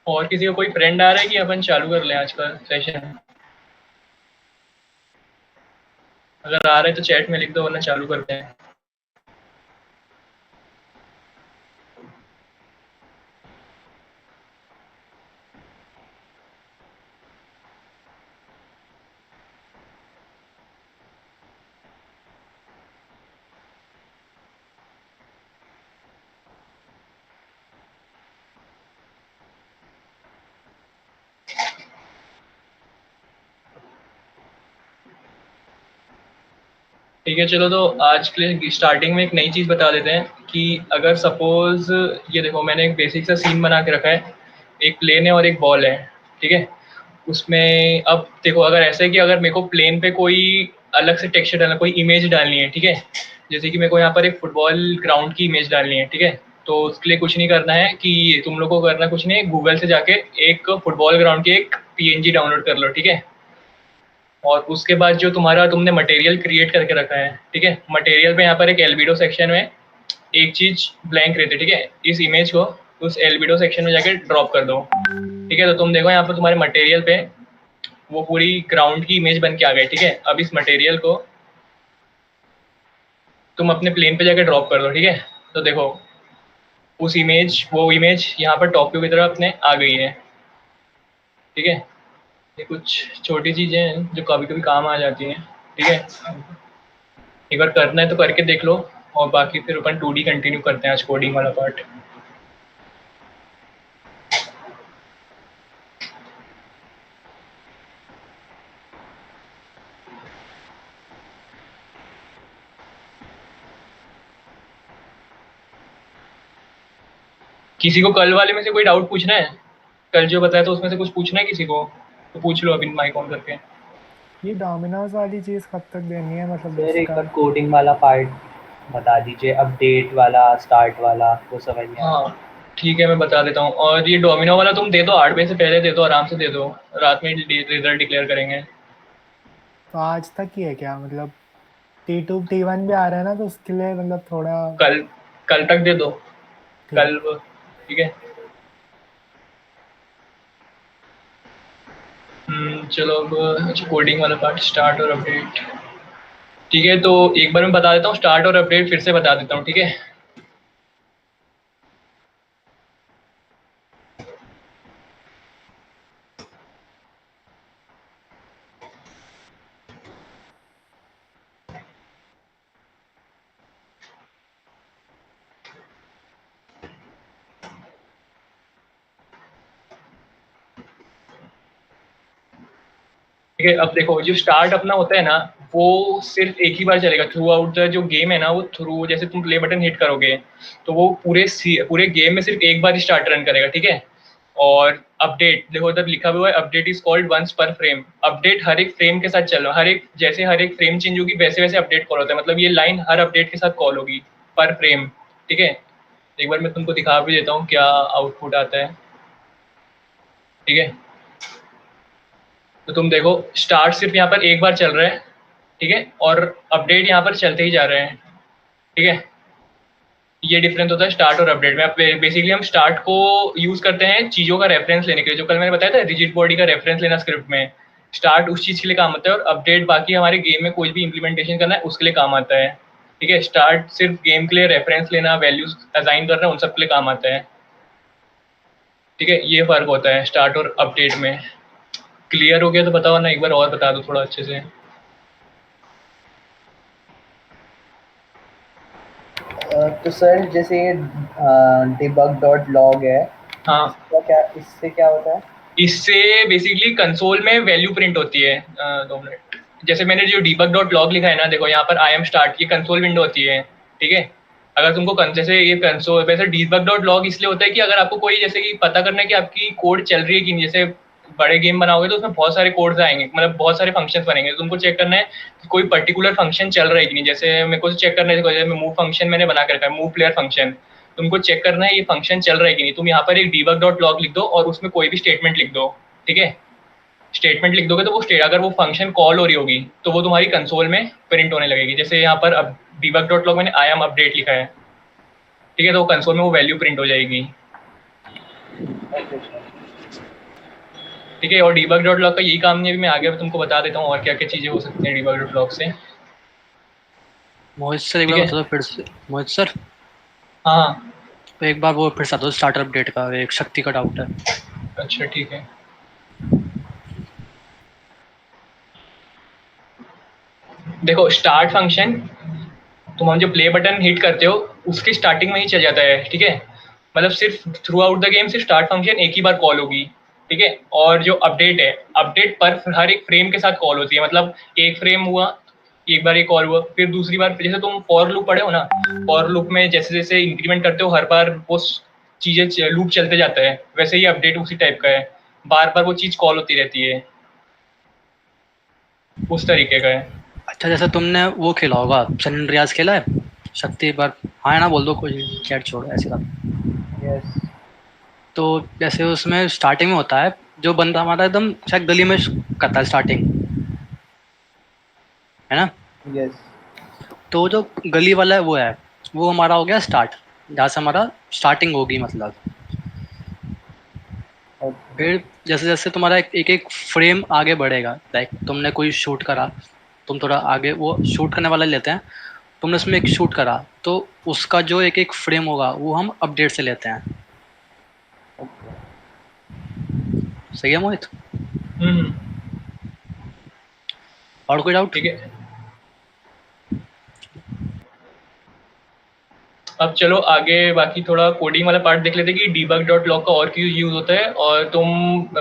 और किसी का कोई फ्रेंड आ रहा है कि अपन चालू कर लें आज का सेशन? अगर आ रहा है तो चैट में लिख दो, वरना चालू करते हैं। ठीक है, चलो तो आज के लिए स्टार्टिंग में एक नई चीज़ बता देते हैं कि अगर सपोज ये देखो, मैंने एक बेसिक सा सीन बना के रखा है। एक प्लेन है और एक बॉल है, ठीक है। उसमें अब देखो, अगर ऐसा है कि अगर मेरे को प्लेन पे कोई अलग से टेक्सचर डालना, कोई इमेज डालनी है, ठीक है। जैसे कि मेरे को यहाँ पर एक फुटबॉल ग्राउंड की इमेज डालनी है, ठीक है। तो उसके लिए कुछ नहीं करना है कि तुम लोग को करना कुछ नहीं है, गूगल से जाके एक फुटबॉल ग्राउंड की एक पीएनजी डाउनलोड कर लो, ठीक है। और उसके बाद जो तुम्हारा तुमने मटेरियल क्रिएट करके रखा है, ठीक है, मटेरियल पे यहाँ पर एक एल्बिडो सेक्शन में एक चीज ब्लैंक रहती है, ठीक है। इस इमेज को उस एल्बिडो सेक्शन में जाके ड्रॉप कर दो, ठीक है। तो तुम देखो यहाँ पर तुम्हारे मटेरियल पे वो पूरी ग्राउंड की इमेज बन के आ गई, ठीक है। अब इस मटेरियल को तुम अपने प्लेन पे जाके ड्रॉप कर दो, ठीक है। तो देखो वो इमेज यहाँ पर टॉप व्यू की तरफ अपने आ गई है, ठीक है। ये कुछ छोटी चीजें हैं जो कभी कभी काम आ जाती हैं, ठीक है। एक बार करना है तो करके देख लो, और बाकी फिर अपन 2D कंटिन्यू करते हैं आज, कोडिंग वाला पार्ट। किसी को कल वाले में से कोई डाउट पूछना है? कल जो बताया था उसमें से कुछ पूछना है किसी को? तो पूछ लो अभी माइक ऑन करके। ये डोमिनोज वाली चीज कब तक देनी है, मतलब सर एक इसका? बार कोडिंग वाला पार्ट बता दीजिए, अपडेट वाला, स्टार्ट वाला, वो समझ नहीं आया। हाँ ठीक है, मैं बता देता हूँ। और ये डोमिनो वाला तुम दे दो, 8 बजे से पहले दे दो, आराम से दे दो। रात में रिजल्ट डिक्लेयर करेंगे। तो आज तक ही है क्या, मतलब T2 T1 भी आ रहा है ना, तो उसके लिए मतलब थोड़ा। कल कल तक दे दो। ठीक। कल ठीक है। चलो अब अच्छा, कोडिंग वाला पार्ट स्टार्ट और अपडेट। ठीक है, तो एक बार मैं बता देता हूँ स्टार्ट और अपडेट, फिर से बता देता हूँ, ठीक है। ठीक है, अब देखो जो स्टार्ट अपना होता है ना, वो सिर्फ एक ही बार चलेगा थ्रू आउट द जो गेम है ना। वो थ्रू जैसे तुम प्ले बटन हिट करोगे तो वो पूरे गेम में सिर्फ एक बार स्टार्ट रन करेगा, ठीक है। और अपडेट देखो उधर लिखा हुआ है, अपडेट इज कॉल्ड वंस पर फ्रेम। अपडेट हर एक फ्रेम के साथ चल रहा है, हर एक फ्रेम चेंज होगी वैसे वैसे अपडेट कॉल होता है। मतलब ये लाइन हर अपडेट के साथ कॉल होगी, पर फ्रेम, ठीक है। एक बार मैं तुमको दिखा भी देता हूँ क्या आउटपुट आता है, ठीक है। तो तुम देखो स्टार्ट सिर्फ यहाँ पर एक बार चल रहा है, ठीक है, और अपडेट यहाँ पर चलते ही जा रहे हैं, ठीक है। ये डिफरेंस होता है स्टार्ट और अपडेट में। अब बेसिकली हम स्टार्ट को यूज करते हैं चीजों का रेफरेंस लेने के लिए, जो कल मैंने बताया था रिजिड बॉडी का रेफरेंस लेना स्क्रिप्ट में। स्टार्ट उस चीज के लिए काम आता है, और अपडेट बाकी हमारे गेम में कोई भी इंप्लीमेंटेशन करना है उसके लिए काम आता है, ठीक है। स्टार्ट सिर्फ गेम के लिए रेफरेंस लेना, वैल्यूज असाइन करना, उन सब के लिए काम आता है, ठीक है। ये फर्क होता है स्टार्ट और अपडेट में। क्लियर हो गया तो बताओ ना, एक बार और बता दो थोड़ा अच्छे से। तो सर जैसे ये डिबग डॉट लॉग है, हाँ, इससे क्या होता है? इससे बेसिकली कंसोल में वैल्यू प्रिंट होती है। 2 मिनट। जैसे मैंने जो डीबग डॉट लॉग लिखा है ना, देखो यहाँ पर आई एम स्टार्ट, ये कंसोल विंडो होती है, ठीक है। अगर तुमको जैसे ये कंसोल, वैसे डीबग डॉट लॉग इसलिए होता है कि अगर आपको कोई जैसे कि पता करना है कि आपकी कोड चल रही है कि नहीं। जैसे बड़े गेम बनाओगे तो उसमें बहुत सारे कोड्स आएंगे, मतलब बहुत सारे फंक्शंस बनेंगे, तो तुमको चेक करना है कि कोई पर्टिकुलर फंक्शन चल रहा है कि नहीं। जैसे मेरे को चेक करना है, जैसे मूव फंक्शन मैंने बना कर रखा है, मूव प्लेयर फंक्शन। तुमको चेक करना है ये फंक्शन चल रहा है कि नहीं, तुम यहाँ पर एक डीबग डॉट लॉग लिख दो और उसमें कोई भी स्टेटमेंट लिख दो, ठीक है। स्टेटमेंट लिख दोगे तो वो अगर वो फंक्शन कॉल हो रही होगी तो वो तुम्हारी कंसोल में प्रिंट होने लगेगी। जैसे यहाँ पर अब डीबग डॉट लॉग मैंने आई एम अपडेट लिखा है, ठीक है, तो वो कंसोल में वो वैल्यू प्रिंट हो जाएगी। Okay sir. ठीक है। और debug डॉट लॉग का यही काम नहीं है, अभी मैं आगे तुमको बता देता हूँ और क्या क्या चीजें हो सकती हैं debug डॉट लॉग से। मोहित सर एक ठीक बार है। बता दो फिर से, मोहित सर हाँ एक बार वो फिर से बता दो स्टार्टर अपडेट का, एक शक्ति का डाउट है। अच्छा ठीक है। देखो स्टार्ट फंक्शन, तुम हम जो प्ले बटन हिट करते हो उसके स्टार्टिंग में ही चल जाता है। ठीक है, मतलब सिर्फ थ्रू आउट द गेम सिर्फ स्टार्ट फंक्शन एक ही बार कॉल होगी। ठीक है। और जो अपडेट है, अपडेट पर हर एक फ्रेम के साथ कॉल होती है। मतलब एक फ्रेम हुआ, एक बार ये कॉल हुआ, फिर दूसरी बार जैसे तुम फॉर लूप पढ़े हो ना, फॉर लूप में जैसे जैसे इंक्रीमेंट करते हो हर बार वो चीजें लूप चलते जाता है, वैसे ही अपडेट उसी टाइप का है, बार बार वो चीज कॉल होती रहती है, उस तरीके का है। अच्छा जैसे तुमने वो खेला होगा, सन एंड्रियास खेला है, शक्ति पर हाँ है ना बोल दो, कोई चैट छोड़ो ऐसी बात। यस तो जैसे उसमें स्टार्टिंग में होता है, जो बंदा हमारा एकदम शायद गली में करता है स्टार्टिंग, है ना। यस तो जो गली वाला है वो हमारा हो गया स्टार्ट, जहाँ से हमारा स्टार्टिंग होगी मतलब। ओके फिर जैसे जैसे तुम्हारा एक एक फ्रेम आगे बढ़ेगा, लाइक तुमने कोई शूट करा, तुम थोड़ा आगे वो शूट करने वाला लेते हैं, तुमने उसमें एक शूट करा, तो उसका जो एक एक फ्रेम होगा वो हम अपडेट से लेते हैं। ओके सही है मोहित? हम्म। और कोई डाउट? ठीक है। अब चलो आगे बाकी थोड़ा कोडिंग वाला पार्ट देख लेते हैं कि debug डॉट लॉग का और क्यों यूज होता है। और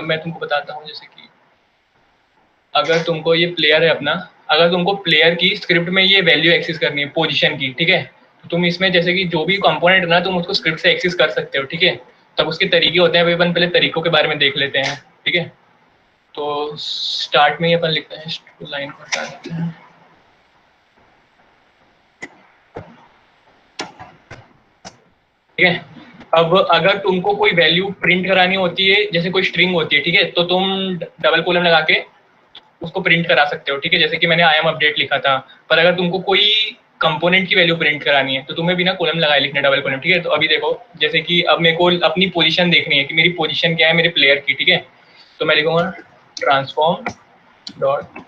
मैं तुमको बताता हूँ, जैसे कि अगर तुमको ये प्लेयर है अपना, अगर तुमको प्लेयर की स्क्रिप्ट में ये वैल्यू एक्सेस करनी है पोजीशन की, ठीक है, तो तुम इसमें जैसे कि जो भी कंपोनेंट है ना, तुम उसको स्क्रिप्ट से एक्सेस कर सकते हो। ठीक है, तब उसके तरीके होते हैं, अभी अपन पहले तरीकों के बारे में देख लेते हैं। ठीक है, तो स्टार्ट में ही अपन लिखते हैं, लाइन को हटा देते हैं। ठीक है, अब अगर तुमको कोई वैल्यू प्रिंट करानी होती है, जैसे कोई स्ट्रिंग होती है, ठीक है, तो तुम डबल कोलन लगा के उसको प्रिंट करा सकते हो। ठीक है, जैसे कि मैंने आई एम अपडेट लिखा था। पर अगर तुमको कोई कंपोनेंट की वैल्यू प्रिंट करानी है तो तुम्हें बिना कोलम लगाए लिखना, डबल कोलम। ठीक है, तो अभी देखो जैसे कि अब मेरे को अपनी पोजीशन देखनी है कि मेरी पोजीशन क्या है मेरे प्लेयर की। ठीक है, तो मैं लिखूंगा ट्रांसफॉर्म डॉट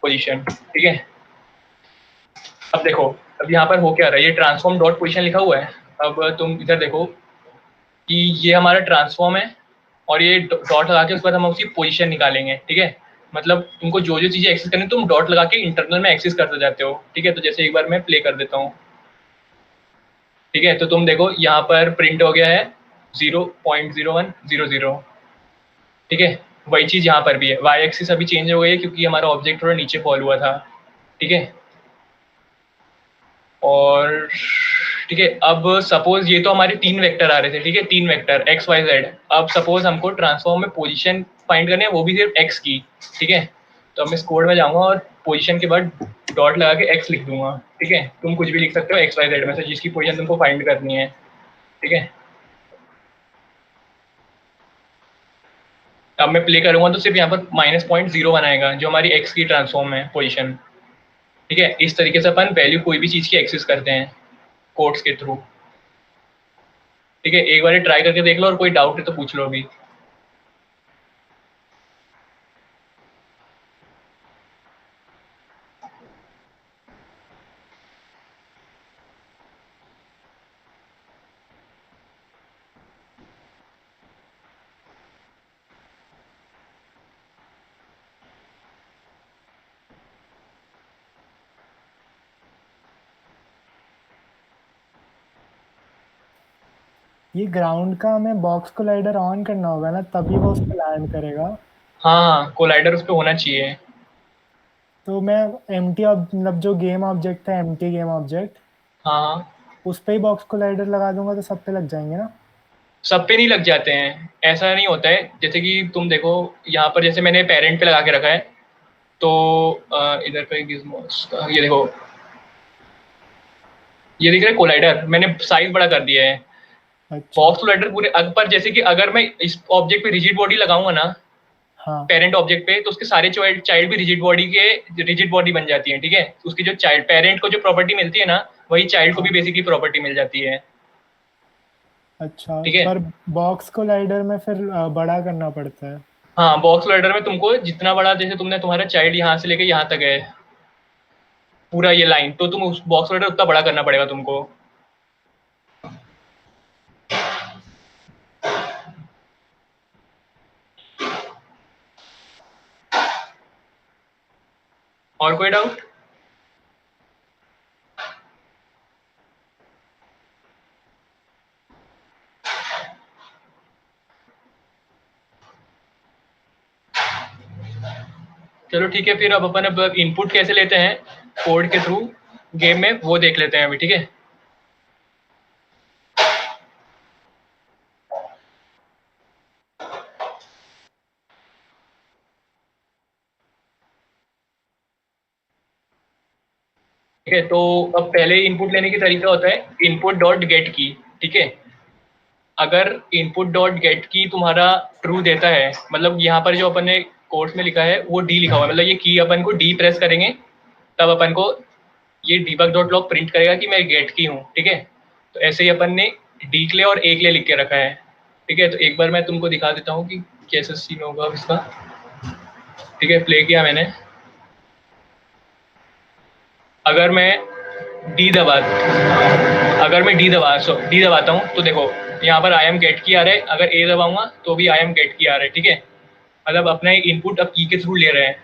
पोजीशन। ठीक है, अब देखो अब यहाँ पर हो क्या रहा है, ये ट्रांसफॉर्म डॉट पोजीशन लिखा हुआ है। अब तुम इधर देखो कि ये हमारा ट्रांसफॉर्म है, और ये डॉट लगा के उसके बाद हम उसकी पोजीशन निकालेंगे। ठीक है, मतलब तुमको जो जो चीजें एक्सेस करनी तुम डॉट लगा के इंटरनल में एक्सेस करते जाते हो। ठीक है, तो जैसे एक बार मैं प्ले कर देता हूँ। ठीक है, तो तुम देखो यहाँ पर प्रिंट हो गया है 0.0100। ठीक है, वही चीज यहाँ पर भी है, वाई एक्सिस अभी चेंज हो गई है क्योंकि हमारा ऑब्जेक्ट थोड़ा नीचे फॉल हुआ था। ठीक है, और ठीक है, अब सपोज ये तो हमारे तीन वेक्टर आ रहे थे। ठीक है, तीन वेक्टर एक्स वाई जेड। अब सपोज हमको ट्रांसफॉर्म में पोजीशन फाइंड करनी है, वो भी सिर्फ एक्स की। ठीक है, तो मैं इस कोड में जाऊंगा और पोजीशन के बाद डॉट लगा के एक्स लिख दूंगा। ठीक है, तुम कुछ भी लिख सकते हो एक्स वाई जेड में से जिसकी पोजीशन तुमको फाइंड करनी है। ठीक है, अब मैं प्ले करूंगा तो सिर्फ यहाँ पर -0.0 बनाएगा जो हमारी एक्स की ट्रांसफॉर्म है पोजीशन। ठीक है, इस तरीके से अपन वैल्यू कोई भी चीज की एक्सेस करते हैं कोड्स के थ्रू। ठीक है, एक बार ट्राई करके देख लो, और कोई डाउट है तो पूछ लो अभी। ये ग्राउंड का हमें बॉक्स कोलाइडर ऑन करना होगा ना, तभी वो उस पर लैंड करेगा। हाँ, कोलाइडर उस पर होना चाहिए। तो मैं एम्प्टी मतलब जो गेम ऑब्जेक्ट है, एम्प्टी गेम ऑब्जेक्ट, हाँ, उस पे ही बॉक्स कोलाइडर लगा दूंगा तो सब पे लग जाएंगे ना। सब पे नहीं लग जाते हैं, ऐसा नहीं होता है। जैसे कि तुम देखो यहाँ पर, जैसे मैंने पेरेंट पे लगा के रखा है, तो इधर पे gizmos का ये देखो, ये दिख रहा है कोलाइडर, मैंने साइज बड़ा कर दिया है। अच्छा। बॉक्स कोलाइडर पूरे पर जैसे कि अगर मैं इस ऑब्जेक्ट पे रिजिड बॉडी लगाऊंगा ना, हाँ। पेरेंट ऑब्जेक्ट पे, तो उसके सारे चाइल्ड भी रिजिड बॉडी बन जाती है। ठीक है, उसकी जो चाइल्ड पेरेंट को जो प्रॉपर्टी मिलती है ना, वही चाइल्ड को भी हाँ। बेसिकली प्रॉपर्टी मिल जाती है। अच्छा, ठीक है, पर बॉक्स कोलाइडर में फिर बड़ा करना पड़ता है। हाँ, बॉक्स लैडर में तुमको जितना बड़ा, जैसे तुमने तुम्हारा चाइल्ड यहाँ से लेके यहाँ तक है पूरा ये लाइन, तो तुम उस बॉक्स लैडर उतना बड़ा करना पड़ेगा तुमको। और कोई डाउट? चलो ठीक है, फिर अब अपन अब इनपुट कैसे लेते हैं कोड के थ्रू गेम में, वो देख लेते हैं अभी। ठीक है, ठीक है। तो अब पहले इनपुट लेने की तरीका होता है इनपुट डॉट गेट की। ठीक है, अगर इनपुट डॉट गेट की तुम्हारा ट्रू देता है, मतलब यहाँ पर जो अपन ने कोर्स में लिखा है वो डी लिखा हुआ है, मतलब ये की अपन को डी प्रेस करेंगे तब अपन को ये डीबग डॉट लॉग प्रिंट करेगा कि मैं गेट की हूँ। ठीक है, तो ऐसे ही अपन ने डी के लिए और ए के लिए लिख के रखा है। ठीक है, तो एक बार मैं तुमको दिखा देता हूँ कि कैसे सीन होगा इसका। ठीक है, प्ले किया मैंने। अगर मैं डी दबा डी दबाता हूँ तो देखो यहाँ पर आई एम गेट की आ रहा है, अगर ए दबाऊंगा तो भी आई एम गेट की आ रहा है। ठीक है, मतलब अपना इनपुट अब की के थ्रू ले रहे हैं।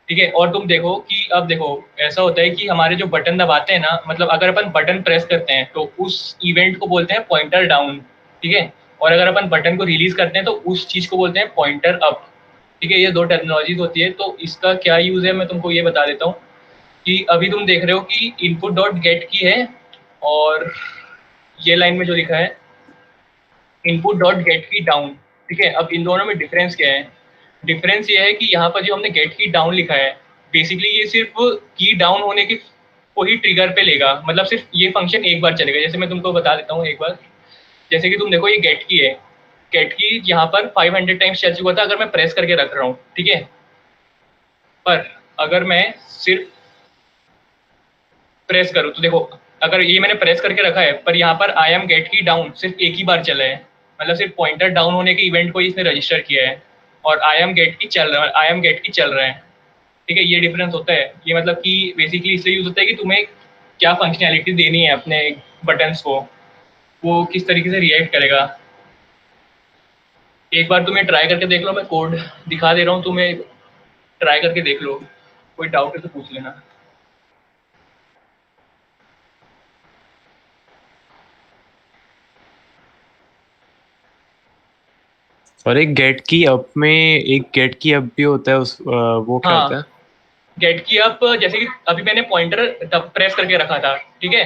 ठीक है, और तुम देखो कि अब देखो ऐसा होता है कि हमारे जो बटन दबाते हैं ना, मतलब अगर अपन बटन प्रेस करते हैं तो उस इवेंट को बोलते हैं पॉइंटर डाउन। ठीक है, और अगर अपन बटन को रिलीज करते हैं तो उस चीज को बोलते हैं पॉइंटर अप। ठीक है, ये दो टर्मिनोलॉजीज होती है। तो इसका क्या यूज है मैं तुमको ये बता देता हूँ कि अभी तुम देख रहे हो कि इनपुट डॉट गेट की है और ये लाइन में जो लिखा है इनपुट डॉट गेट की डाउन। ठीक है, अब इन दोनों में डिफरेंस क्या है? डिफरेंस ये है कि यहाँ पर जो हमने गेट की डाउन लिखा है, बेसिकली ये सिर्फ की डाउन होने की को ही ट्रिगर पे लेगा, मतलब सिर्फ ये फंक्शन एक बार चलेगा। जैसे मैं तुमको बता देता हूँ एक बार, जैसे कि तुम देखो ये गेट की है, गेट की यहाँ पर 500 टाइम्स चल चुका था अगर मैं प्रेस करके रख रहा हूँ। ठीक है, पर अगर मैं सिर्फ प्रेस करूँ तो देखो, अगर ये मैंने प्रेस करके रखा है पर यहाँ पर आई एम गेट की डाउन सिर्फ एक ही बार चला है, मतलब सिर्फ पॉइंटर डाउन होने के इवेंट को इसने रजिस्टर किया है, और आई एम गेट की चल रहा है, आई एम गेट की चल रहा है। ठीक है, ये डिफरेंस होता है। ये मतलब कि बेसिकली इसलिए यूज होता है कि तुम्हें क्या फंक्शनैलिटी देनी है अपने बटन्स को, वो किस तरीके से रिएक्ट करेगा। एक बार तुम्हें ट्राई करके देख लो, मैं कोड दिखा दे रहा हूँ, तुम्हें ट्राई करके देख लो, कोई डाउट है तो पूछ लेना। और एक गेट की अप में एक गेट की अप भी होता है वो क्या होता है? हाँ, गेट की अप, जैसे कि अभी मैंने पॉइंटर प्रेस करके रखा था। ठीक है,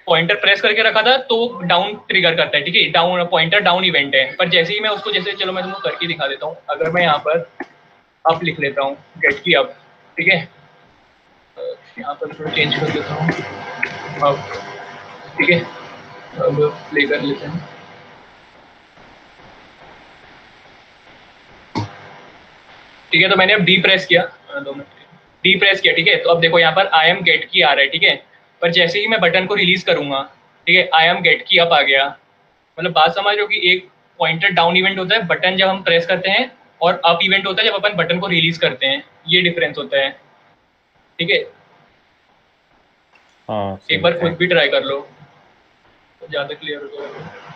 पॉइंटर प्रेस करके रखा था तो डाउन ट्रिगर करता है। ठीक है, डाउन पॉइंटर डाउन इवेंट है, पर जैसे ही मैं उसको, जैसे चलो मैं तुमको करके दिखा देता हूँ। अगर मैं यहाँ पर अप लिख लेता हूँ, गेट की अप। ठीक है, यहाँ पर थोड़ा चेंज कर देता हूँ अप। ठीक है, अब प्ले कर लेते हैं। ठीक है, तो मैंने अब डी प्रेस किया, 2 मिनट, डी प्रेस किया। ठीक है, तो अब देखो यहाँ पर आई एम गेट की आ रहा है। ठीक है, पर जैसे ही मैं बटन को रिलीज करूंगा, ठीक है, आई एम गेट की अप आ गया। मतलब बात समझ रहे हो कि एक पॉइंटर डाउन इवेंट होता है बटन जब हम प्रेस करते हैं, और अप इवेंट होता है जब अपन बटन को रिलीज करते हैं। ये डिफरेंस होता है। ठीक है, हाँ, एक बार खुद भी ट्राई कर लो तो ज्यादा क्लियर हो जाएगा।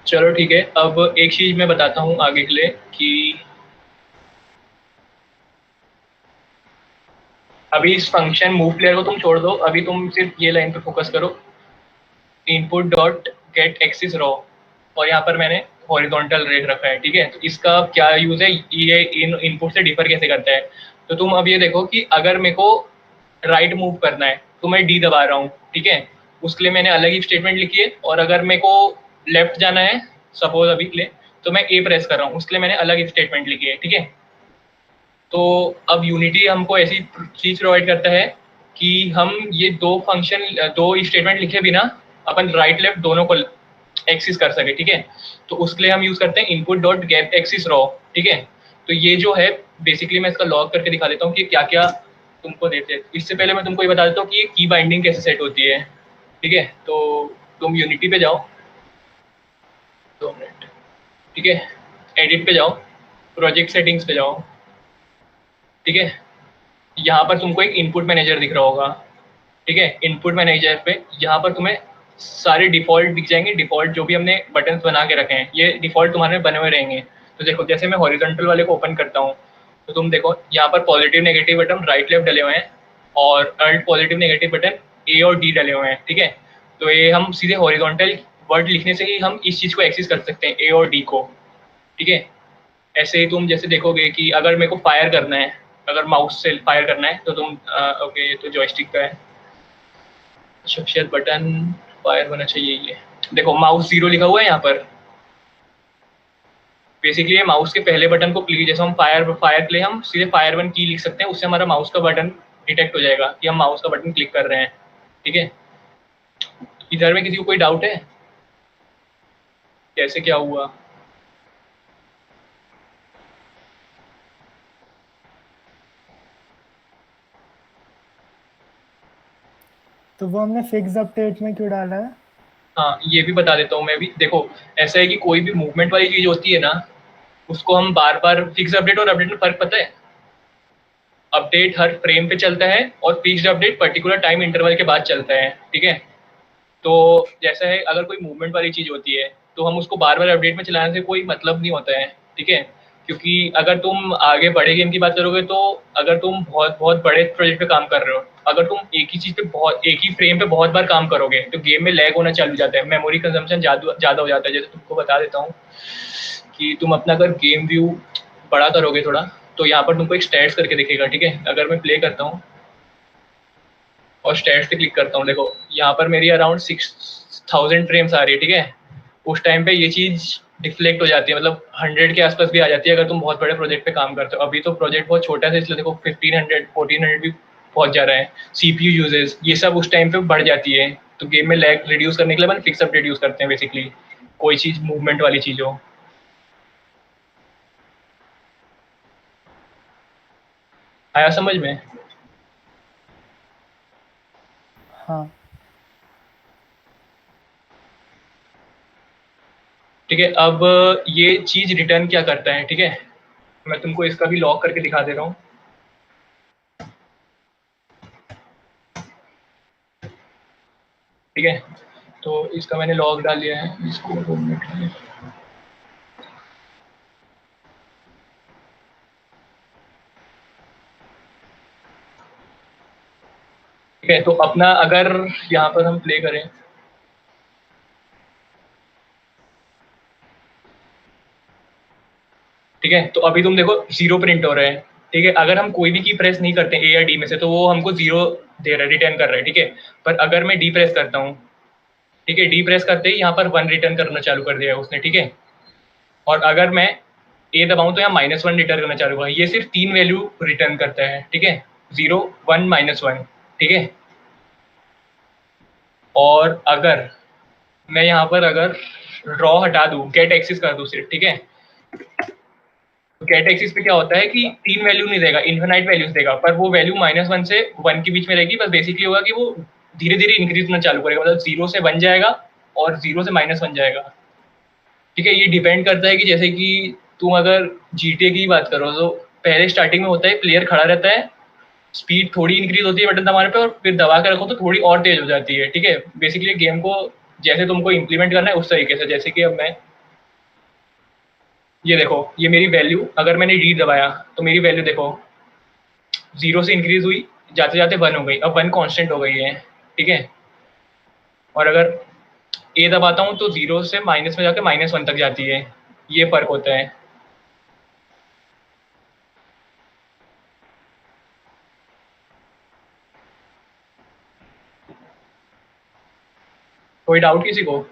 चलो ठीक है, अब एक चीज मैं बताता हूँ आगे के लिए कि अभी इस फंक्शन मूव प्लेयर को तुम छोड़ दो, अभी तुम सिर्फ ये लाइन पे फोकस करो, input dot gate axis raw, और यहाँ पर मैंने हॉरिजॉन्टल रेट रखा है, ठीक है। तो इसका क्या यूज है, ये इन इनपुट से डिफर कैसे करता है। तो तुम अब ये देखो कि अगर मेरे को राइट मूव करना है तो मैं डी दबा रहा हूँ, ठीक है, उसके लिए मैंने अलग ही स्टेटमेंट लिखी है। और अगर मेरे को लेफ्ट जाना है सपोज अभी के लिए, तो मैं ए प्रेस कर रहा हूँ, उसके लिए मैंने अलग ही स्टेटमेंट लिखी है, ठीक है। तो अब यूनिटी हमको ऐसी चीज प्रोवाइड करता है कि हम ये दो फंक्शन, दो स्टेटमेंट लिखे बिना अपन राइट लेफ्ट दोनों को एक्सिस कर सके, ठीक है। तो उसके लिए हम यूज करते हैं input dot gate axis raw, ठीक है। तो ये जो है बेसिकली मैं इसका लॉग करके दिखा देता हूँ कि क्या क्या तुमको देते हैं। इससे पहले मैं तुमको ये बता देता हूँ कि ये की बाइंडिंग कैसे सेट होती है, ठीक है। तो तुम यूनिटी पे जाओ, 2 मिनट, ठीक है, एडिट पे जाओ, प्रोजेक्ट सेटिंग्स पे जाओ, ठीक है। यहाँ पर तुमको एक इनपुट मैनेजर दिख रहा होगा, ठीक है। इनपुट मैनेजर पे यहाँ पर तुम्हें सारे डिफॉल्ट दिख जाएंगे, डिफॉल्ट जो भी हमने बटन्स बना के रखे हैं ये डिफॉल्ट तुम्हारे बने हुए रहेंगे। तो देखो जैसे मैं हॉरिजॉन्टल वाले को ओपन करता हूँ, तो तुम देखो यहाँ पर positive negative button right left डले हुए हैं, और अल्ट पॉजिटिव नेगेटिव बटन ए और डी डले हुए हैं, ठीक है। तो ये हम सीधे हॉरिजॉन्टल वर्ड लिखने से ही हम इस चीज़ को एक्सेस कर सकते हैं, ए और डी को, ठीक है। ऐसे ही तुम जैसे देखोगे कि अगर मेरे को फायर करना है, अगर माउस से फायर करना है तो तुम ओके, ये तो जॉयस्टिक का है, शख्सियत बटन फायर होना चाहिए। ये देखो माउस 0 लिखा हुआ है यहाँ पर, बेसिकली ये माउस के पहले बटन को क्लिक, जैसे हम फायर के लिए हम सीधे फायर 1 की लिख सकते हैं, उससे हमारा माउस का बटन डिटेक्ट हो जाएगा कि हम माउस का बटन क्लिक कर रहे हैं, ठीक है। इधर में किसी को कोई डाउट है कैसे क्या हुआ? तो वो हमने फिक्स अपडेट में क्यों डाला है? हाँ ये भी बता देता हूँ मैं भी। देखो ऐसा है कि कोई भी मूवमेंट वाली चीज होती है ना, उसको हम बार बार, फिक्स अपडेट और अपडेट में फर्क पता है? अपडेट हर फ्रेम पे चलता है और fixed update particular time interval के बाद चलता है, ठीक है। तो जैसा है अगर कोई मूवमेंट वाली चीज होती है तो हम उसको बार बार अपडेट में चलाने से कोई मतलब नहीं होता है, ठीक है। क्योंकि अगर तुम आगे बड़े गेम की बात करोगे, तो अगर तुम बहुत बहुत बड़े प्रोजेक्ट पे काम कर रहे हो, अगर तुम एक ही चीज पे एक ही फ्रेम पे बहुत बार काम करोगे तो गेम में लैग होना चालू हो जाता है, मेमोरी कंजम्पशन ज़्यादा हो जाता है। जैसे तुमको बता देता हूँ कि तुम अपना अगर गेम व्यू बड़ा करोगे थोड़ा, तो यहाँ पर तुमको एक स्टैट्स करके दिखेगा, ठीक है। अगर मैं प्ले करता हूँ और स्टैट्स पे क्लिक करता हूँ, देखो यहाँ पर मेरी अराउंड 6000 फ्रेम्स आ रही है, ठीक है। उस टाइम पे ये चीज़ डिफ्लेक्ट हो जाती है, मतलब 100 के आसपास भी आ जाती है अगर तुम बहुत बड़े प्रोजेक्ट पे काम करते हो। अभी तो प्रोजेक्ट बहुत छोटा है, इसलिए देखो 1500 1400 भी पहुंच जा रहा है। CPU यूजेज ये सब उस टाइम पे बढ़ जाती है, तो गेम में लैग रिड्यूस करने के लिए अपन फिक्स अपडेट यूज करते हैं बेसिकली, कोई चीज़ मूवमेंट वाली चीज़ हो। आया समझ में? हाँ ठीक है। अब ये चीज़ रिटर्न क्या करता है, ठीक है, मैं तुमको इसका भी लॉक करके दिखा दे रहा हूँ। ठीक है, तो इसका मैंने लॉग डाल दिया है, इसको 2 मिनट में। ठीक है, तो अपना अगर यहाँ पर हम प्ले करें, ठीक है, तो अभी तुम देखो 0 प्रिंट हो रहा है, ठीक है। अगर हम कोई भी की प्रेस नहीं करते ए या डी में से, तो वो हमको 0 दे रहा है, रिटर्न कर रहा है, ठीक है। पर अगर मैं डी प्रेस करता हूँ, ठीक है, डी प्रेस करते ही यहाँ पर 1 रिटर्न करना चालू कर दिया उसने, ठीक है। और अगर मैं ए दबाऊं तो यहाँ -1 रिटर्न करना चालू हुआ। ये सिर्फ 3 वैल्यू रिटर्न करता है, ठीक है, 0 1 -1, ठीक है। और अगर मैं यहाँ पर अगर रॉ हटा दूं, गेट एक्सिस कर दूं सिर्फ, ठीक है, तो गेट एक्सिस पे क्या होता है कि 3 वैल्यू नहीं देगा, इन्फिनाइट वैल्यूज देगा, पर वो वैल्यू -1 से 1 के बीच में रहेगी। बस बेसिकली होगा कि वो धीरे धीरे इंक्रीज होना चालू करेगा, मतलब 0 से 1 जाएगा और 0 से -1 जाएगा, ठीक है। ये डिपेंड करता है कि जैसे कि तुम अगर GTA की बात करो, तो पहले स्टार्टिंग में होता है प्लेयर खड़ा रहता है, स्पीड थोड़ी इंक्रीज होती है बटन दबाने पे, और फिर दबा के रखो तो थोड़ी और तेज हो जाती है, ठीक है। बेसिकली गेम को जैसे तुमको इम्प्लीमेंट करना है उस तरीके से। जैसे कि अब मैं ये देखो, ये मेरी वैल्यू, अगर मैंने डी दबाया तो मेरी वैल्यू देखो 0 से इंक्रीज हुई, जाते जाते 1 हो गई, अब 1 कांस्टेंट हो गई है, ठीक है। और अगर ए दबाता हूँ तो 0 से माइनस में जाकर -1 तक जाती है, ये फर्क होता है। कोई डाउट किसी को?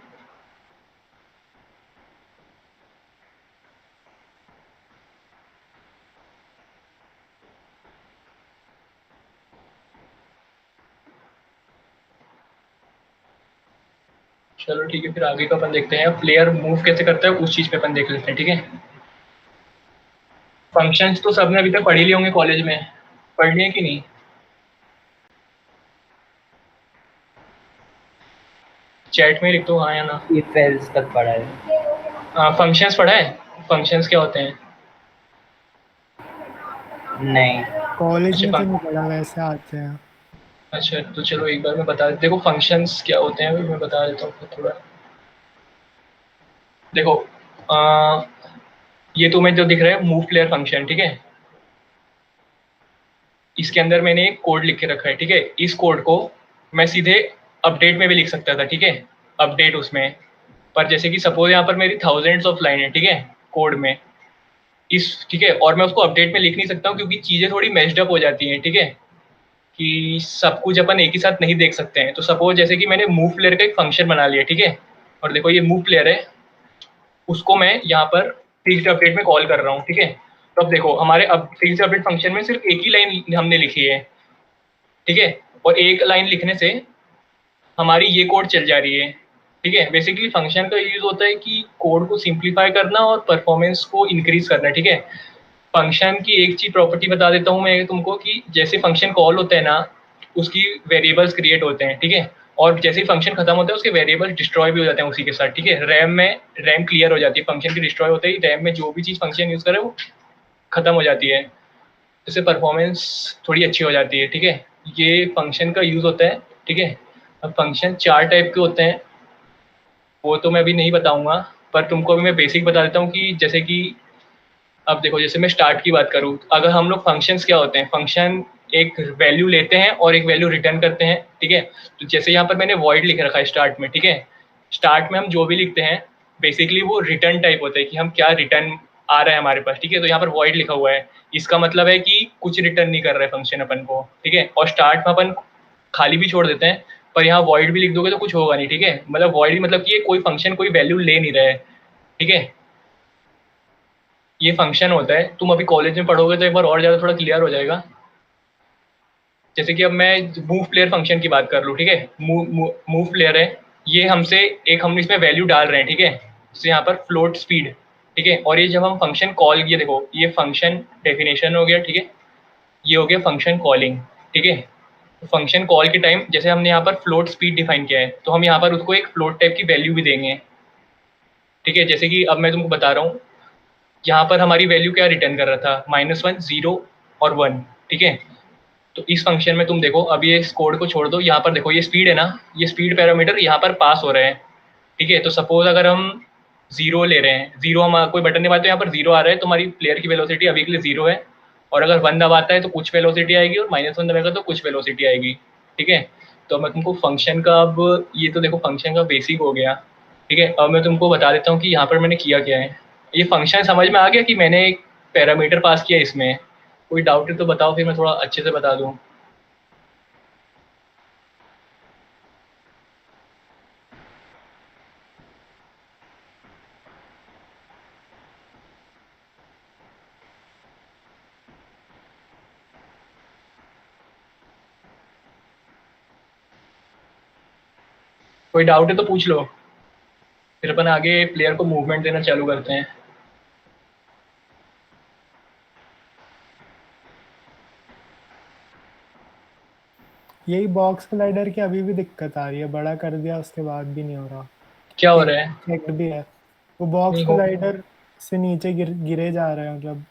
चलो ठीक है, फिर आगे का अपन देखते हैं। प्लेयर मूव कैसे करता है उस चीज पे अपन देख लेते हैं, ठीक है। फंक्शंस तो सबने अभी तक पढ़ ही लिए होंगे कॉलेज में, पढ़ लिए कि नहीं? चैट में लिख दो हाँ या ना। इफ एल्स तक पढ़ा है। फंक्शंस पढ़ा है? फंक्शंस क्या होते हैं? नहीं। कॉलेज में अच्छा तो नहीं पढ़ा, वैसे आते हैं। अच्छा, तो चलो एक बार मैं बता, देखो फंक्शंस क्या होते हैं मैं बता देता हूँ थोड़ा। देखो ये तुम्हें जो दिख रहा है मूव प्लेयर फंक्शन, ठीक है। इसके अंदर मैंने एक कोड लिख के रखा है, ठीक है। इस कोड को मैं सीधे अपडेट में भी लिख सकता था, ठीक है, अपडेट उसमें। पर जैसे कि सपोज यहाँ पर मेरी थाउजेंड्स ऑफ लाइन है, ठीक है, कोड में इस, ठीक है, और मैं उसको अपडेट में लिख नहीं सकता हूँ क्योंकि चीज़ें थोड़ी मैच्ड अप हो जाती हैं, ठीक है, कि सब कुछ अपन एक ही साथ नहीं देख सकते हैं। तो सपोज जैसे कि मैंने मूव प्लेयर का एक फंक्शन बना लिया, ठीक है, और देखो ये मूव प्लेयर है, उसको मैं यहाँ पर फिक्स्ड अपडेट में कॉल कर रहा हूँ, ठीक है। तो अब देखो हमारे अब फिक्स्ड अपडेट फंक्शन में सिर्फ एक ही लाइन हमने लिखी है, ठीक है, और एक लाइन लिखने से हमारी ये कोड चल जा रही है, ठीक है। बेसिकली फंक्शन का यूज होता है कि कोड को सिंप्लीफाई करना और परफॉर्मेंस को इंक्रीज करना, ठीक है। फंक्शन की एक चीज प्रॉपर्टी बता देता हूँ मैं तुमको कि जैसे फंक्शन कॉल होता है ना, उसकी वेरिएबल्स क्रिएट होते हैं, ठीक है, और जैसे ही फंक्शन खत्म होता है उसके वेरिएबल्स डिस्ट्रॉय भी हो जाते हैं उसी के साथ, ठीक है। रैम क्लियर हो जाती है, फंक्शन की डिस्ट्रॉय होते ही रैम में जो भी चीज़ फंक्शन यूज करे वो खत्म हो जाती है, इससे परफॉर्मेंस थोड़ी अच्छी हो जाती है, ठीक है। ये फंक्शन का यूज होता है, ठीक है। अब फंक्शन 4 टाइप के होते हैं, वो तो मैं अभी नहीं बताऊंगा, पर तुमको अभी मैं बेसिक बता देता हूँ कि जैसे कि अब देखो जैसे मैं स्टार्ट की बात करूँ, अगर हम लोग फंक्शंस क्या होते हैं, फंक्शन एक वैल्यू लेते हैं और एक वैल्यू रिटर्न करते हैं, ठीक है। तो जैसे यहाँ पर मैंने वॉइड लिख रखा है स्टार्ट में, ठीक है। स्टार्ट में हम जो भी लिखते हैं बेसिकली वो रिटर्न टाइप होता है कि हम क्या रिटर्न आ रहा है हमारे पास, ठीक है। तो यहाँ पर वॉइड लिखा हुआ है, इसका मतलब है कि कुछ रिटर्न नहीं कर रहा है फंक्शन अपन को, ठीक है। और स्टार्ट में अपन खाली भी छोड़ देते हैं, पर यहाँ वॉइड भी लिख दोगे तो कुछ होगा नहीं, ठीक है। मतलब वॉइड मतलब कि ये कोई फंक्शन कोई वैल्यू ले नहीं रहा है, ठीक है। ये फंक्शन होता है, तुम अभी कॉलेज में पढ़ोगे तो एक बार और ज़्यादा थोड़ा क्लियर हो जाएगा। जैसे कि अब मैं मूव प्लेयर फंक्शन की बात कर लूँ, ठीक है। मूव प्लेयर है, ये हमसे एक हम इसमें वैल्यू डाल रहे हैं, ठीक है। जैसे यहाँ पर फ्लोट स्पीड, ठीक है। और ये जब हम फंक्शन कॉल, ये देखो ये फंक्शन डेफिनेशन हो गया, ठीक है। ये हो गया फंक्शन कॉलिंग, ठीक है। फंक्शन कॉल के टाइम जैसे हमने यहाँ पर फ्लोट स्पीड डिफाइन किया है, तो हम यहाँ पर उसको एक फ्लोट टाइप की वैल्यू भी देंगे, ठीक है। जैसे कि अब मैं तुमको बता रहा हूँ, यहाँ पर हमारी वैल्यू क्या रिटर्न कर रहा था, -1, 0 और 1, ठीक है। तो इस फंक्शन में तुम देखो, अब ये इस कोड को छोड़ दो, यहाँ पर देखो ये स्पीड है ना, ये स्पीड पैरामीटर यहाँ पर पास हो रहे हैं, ठीक है। तो सपोज अगर हम 0 ले रहे हैं, 0 हम कोई बटन दबाते तो यहाँ पर 0 आ रहा है, तो हमारी प्लेयर की वेलोसिटी अभी के लिए 0 है। और अगर 1 दबाता है तो कुछ वेलोसिटी आएगी, और -1 दबाएगा तो कुछ वेलोसिटी आएगी, ठीक है। तो मैं तुमको फंक्शन का, अब ये तो देखो फंक्शन का बेसिक हो गया, ठीक है। अब मैं तुमको बता देता हूँ कि यहाँ पर मैंने किया क्या है। ये फंक्शन समझ में आ गया कि मैंने एक पैरामीटर पास किया इसमें? कोई डाउट है तो बताओ, फिर मैं थोड़ा अच्छे से बता दूँ। कोई डाउट है तो पूछ लो, फिर अपन आगे प्लेयर को मूवमेंट देना चालू करते हैं। यही बॉक्स स्लाइडर की अभी भी दिक्कत आ रही है, बड़ा कर दिया उसके बाद भी नहीं हो रहा। क्या हो रहा है? चेक भी है, वो बॉक्स नहीं हो, स्लाइडर से नीचे गिरे जा रहे हैं, मतलब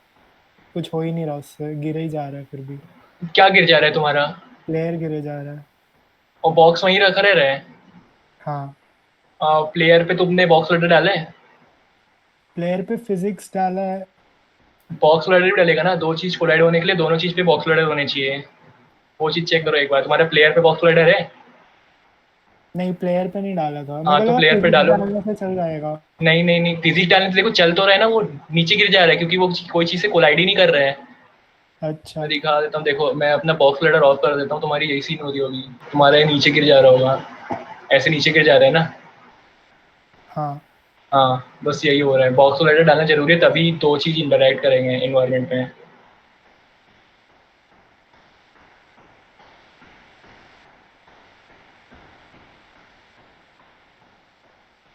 कुछ हो ही नहीं रहा उससे, गिरे ही जा रहा है फिर भी। क्या गिर जा रहा है तुम्हारा? प्लेयर गिरे जा रहा है। और बॉक्स वहीं रखा रह रहा है? हाँ, प्लेयर पे तुमने बॉक्स लोडर डाला है? प्लेयर पे फिजिक्स डाला है। बॉक्स लोडर भी डालेगा ना, दो चीज कोलाइड होने के लिए दोनों चीज पे बॉक्स लोडर होने चाहिए। वो चीज चेक करो एक बार। तुम्हारे प्लेयर पे बॉक्स कोलाइडर है? नहीं, प्लेयर पे नहीं डाला था, हाँ मेरे तो को प्लेयर पे फिजिक्स डालो। डालने से चल जाएगा। नहीं नहीं नहीं, फिजिक्स डालने से देखो चल तो रहा है ना, वो नीचे गिर जा रहा है क्योंकि वो कोई चीज से कोलाइड ही नहीं कर रहा है। अच्छा मैं दिखा देता हूँ, देखो मैं अपना बॉक्स कोलाइडर ऑफ कर देता हूँ, तुम्हारी यही सीन हो रही होगी, तुम्हारा ये नीचे गिर जा रहा होगा, ऐसे नीचे गिर जा रहा है ना। हाँ। हाँ बस यही हो रहा है, बॉक्स कोलाइडर डालना जरूरी है, तभी दो चीज इंटरैक्ट करेंगे इन्वायरमेंट में।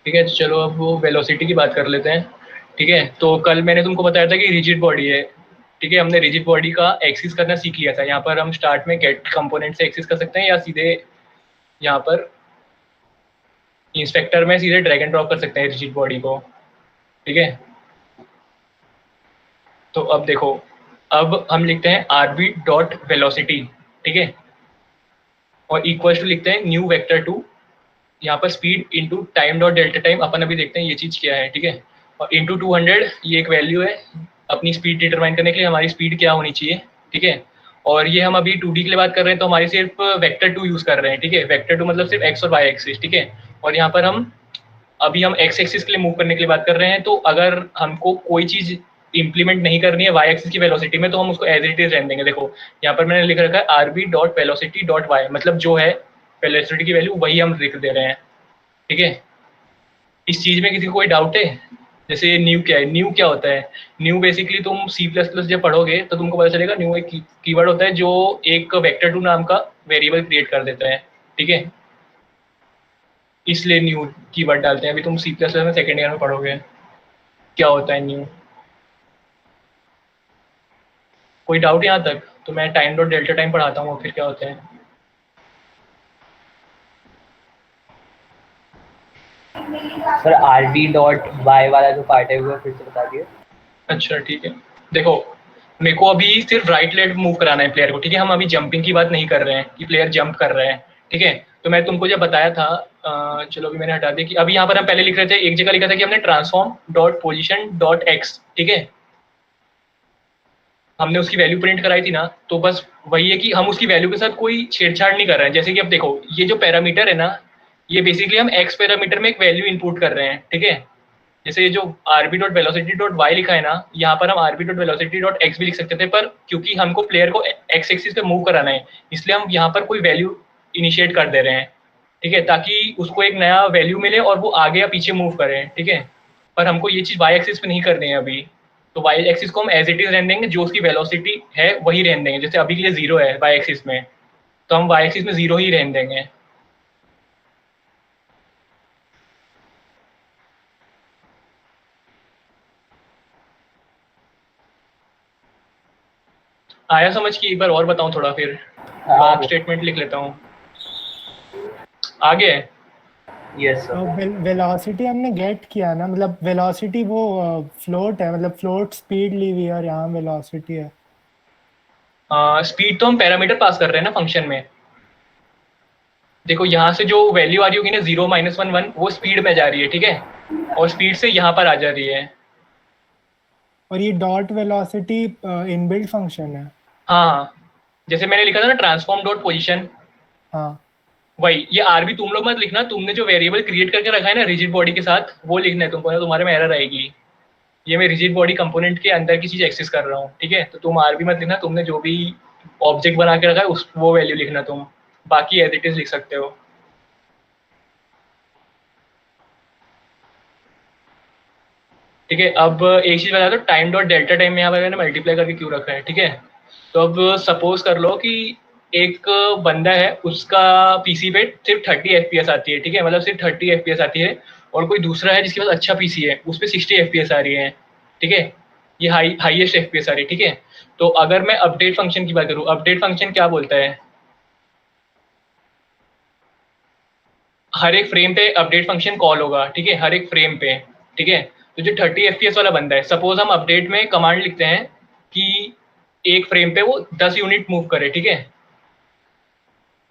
ठीक है तो चलो अब वो वेलोसिटी की बात कर लेते हैं। ठीक है, तो कल मैंने तुमको बताया था कि रिजिड बॉडी है। ठीक है, हमने रिजिड बॉडी का एक्सिस करना सीख लिया था। यहाँ पर हम स्टार्ट में गेट कंपोनेंट से एक्सिस कर सकते हैं या सीधे यहाँ पर इंस्पेक्टर में सीधे ड्रैग एंड ड्रॉप कर सकते हैं रिजिड बॉडी को। ठीक है, तो अब देखो, अब हम लिखते हैं आरबी डॉट वेलोसिटी। ठीक है, और इक्वल टू लिखते हैं न्यू वेक्टर टू, यहाँ पर speed into time dot delta time, अपन अभी देखते हैं ये चीज़ क्या है। ठीक है, और इंटू 200 ये एक वैल्यू है अपनी स्पीड डिटरमाइन करने के लिए, हमारी स्पीड क्या होनी चाहिए। ठीक है, और ये हम अभी 2D के लिए बात कर रहे हैं तो हमारी सिर्फ वेक्टर 2 यूज़ कर रहे हैं। ठीक है, वेक्टर 2 मतलब सिर्फ एक्स और वाई एक्सिस। ठीक है, और यहाँ पर हम अभी हम एक्स एक्सिस के लिए मूव करने के लिए बात कर रहे हैं, तो अगर हमको कोई चीज़ इम्प्लीमेंट नहीं करनी है वाई एक्सिस की वेलोसिटी में तो हम उसको एज इट इज रहने देंगे। देखो यहाँ पर मैंने लिख रखा है rb dot velocity dot y, मतलब जो है वेलोसिटी की वैल्यू वही हम लिख दे रहे हैं। ठीक है, इस चीज में किसी को कोई डाउट है? जैसे न्यू क्या है, न्यू क्या होता है? न्यू बेसिकली तुम सी प्लस प्लस जब पढ़ोगे तो तुमको पता चलेगा न्यू एक कीवर्ड होता है जो एक वेक्टर टू नाम का वेरिएबल क्रिएट कर देता है। ठीक है, इसलिए न्यू कीवर्ड डालते हैं। अभी तुम सी प्लस प्लस में सेकेंड ईयर में पढ़ोगे क्या होता है न्यू। कोई डाउट यहाँ तक? तो मैं टाइम डॉट डेल्टा टाइम पढ़ाता हूँ फिर क्या होता है। सर आरडी डॉट वाई वाला जो पार्ट है वो फिर से बता दिए। अच्छा ठीक है, देखो मेरे को अभी सिर्फ राइट लेग मूव कराना है प्लेयर को। ठीक है, हम अभी जंपिंग की बात नहीं कर रहे हैं कि प्लेयर जंप कर रहे हैं। ठीक है, तो मैं तुमको जब बताया था चलो अभी मैंने हटा दिया कि अभी यहाँ पर हम पहले लिख रहे थे, एक जगह लिखा था कि हमने transform dot position dot x. ठीक है, हमने उसकी वैल्यू प्रिंट कराई थी ना, तो बस वही है कि हम उसकी वैल्यू के साथ कोई छेड़छाड़ नहीं कर रहे हैं। जैसे कि अब देखो ये जो पैरामीटर है ना, ये बेसिकली हम एक्स पैरामीटर में एक वैल्यू इनपुट कर रहे हैं। ठीक है, जैसे ये जो rb dot velocity dot y लिखा है ना, यहाँ पर हम rb dot velocity dot x भी लिख सकते थे, पर क्योंकि हमको प्लेयर को एक्स एक्सिस पे मूव कराना है इसलिए हम यहाँ पर कोई वैल्यू इनिशिएट कर दे रहे हैं। ठीक है, ताकि उसको एक नया वैल्यू मिले और वो आगे या पीछे मूव करें। ठीक है, पर हमको ये चीज़ वाई एक्सिस पे नहीं करनी है अभी, तो वाई एक्सिस को हम एज इट इज रहने देंगे, जो उसकी वेलोसिटी है वही रहने देंगे। जैसे अभी के लिए 0 है वाई एक्सिस में, तो हम वाई एक्सिस में 0 ही रहने देंगे। आया समझ की? एक बार और बताऊं थोड़ा, फिर लॉन्ग स्टेटमेंट लिख लेता हूँ। आगे यस सर। तो वेलोसिटी हमने गेट किया ना, मतलब वेलोसिटी वो फ्लोट है, मतलब फ्लोट स्पीड ली हुई है और यहाँ वेलोसिटी है। स्पीड तो हम पैरामीटर पास कर रहे हैं ना फंक्शन में। देखो यहाँ से जो वैल्यू आ रही होगी ना 0 -1 1, वो स्पीड में जा रही है। ठीक है, और स्पीड से यहाँ पर आ जा रही है। और ये डॉट वेलोसिटी इनबिल्ट फंक्शन है। हाँ, जैसे मैंने लिखा था ना ट्रांसफॉर्म डॉट पोजिशन, हाँ। वही। ये आर भी तुम लोग मत लिखना, तुमने जो वेरिएबल क्रिएट करके रखा है ना रिजिड बॉडी के साथ, वो लिखना है तुमको, ना तुम्हारे में एरर आएगी। ये मैं रिजिड बॉडी कंपोनेंट के अंदर की चीज एक्सेस कर रहा हूँ। ठीक है, तो तुम आर भी मत लिखना, तुमने जो भी ऑब्जेक्ट बना के रखा है उस वो वैल्यू लिखना तुम, बाकी एज इट इज लिख सकते हो। ठीक है, अब एक चीज बता दो, टाइम डॉट डेल्टा टाइम में यहाँ पर मैंने मल्टीप्लाई करके क्यों रखा है। ठीक है, तो अब सपोज कर लो कि एक बंदा है, उसका पीसी पे सिर्फ 30 FPS आती है। ठीक है, मतलब सिर्फ 30 FPS आती है, और कोई दूसरा है जिसके पास अच्छा पीसी है उस पर 60 FPS आ रही है। ठीक है, ये हाईएस्ट FPS आ रही है। ठीक है, तो अगर मैं अपडेट फंक्शन की बात करूँ, अपडेट फंक्शन क्या बोलता है, हर एक फ्रेम पे अपडेट फंक्शन कॉल होगा। ठीक है, हर एक फ्रेम पे। ठीक है, तो जो 30 FPS वाला बंदा है, सपोज हम अपडेट में कमांड लिखते हैं कि एक फ्रेम पे वो 10 यूनिट मूव करे। ठीक है,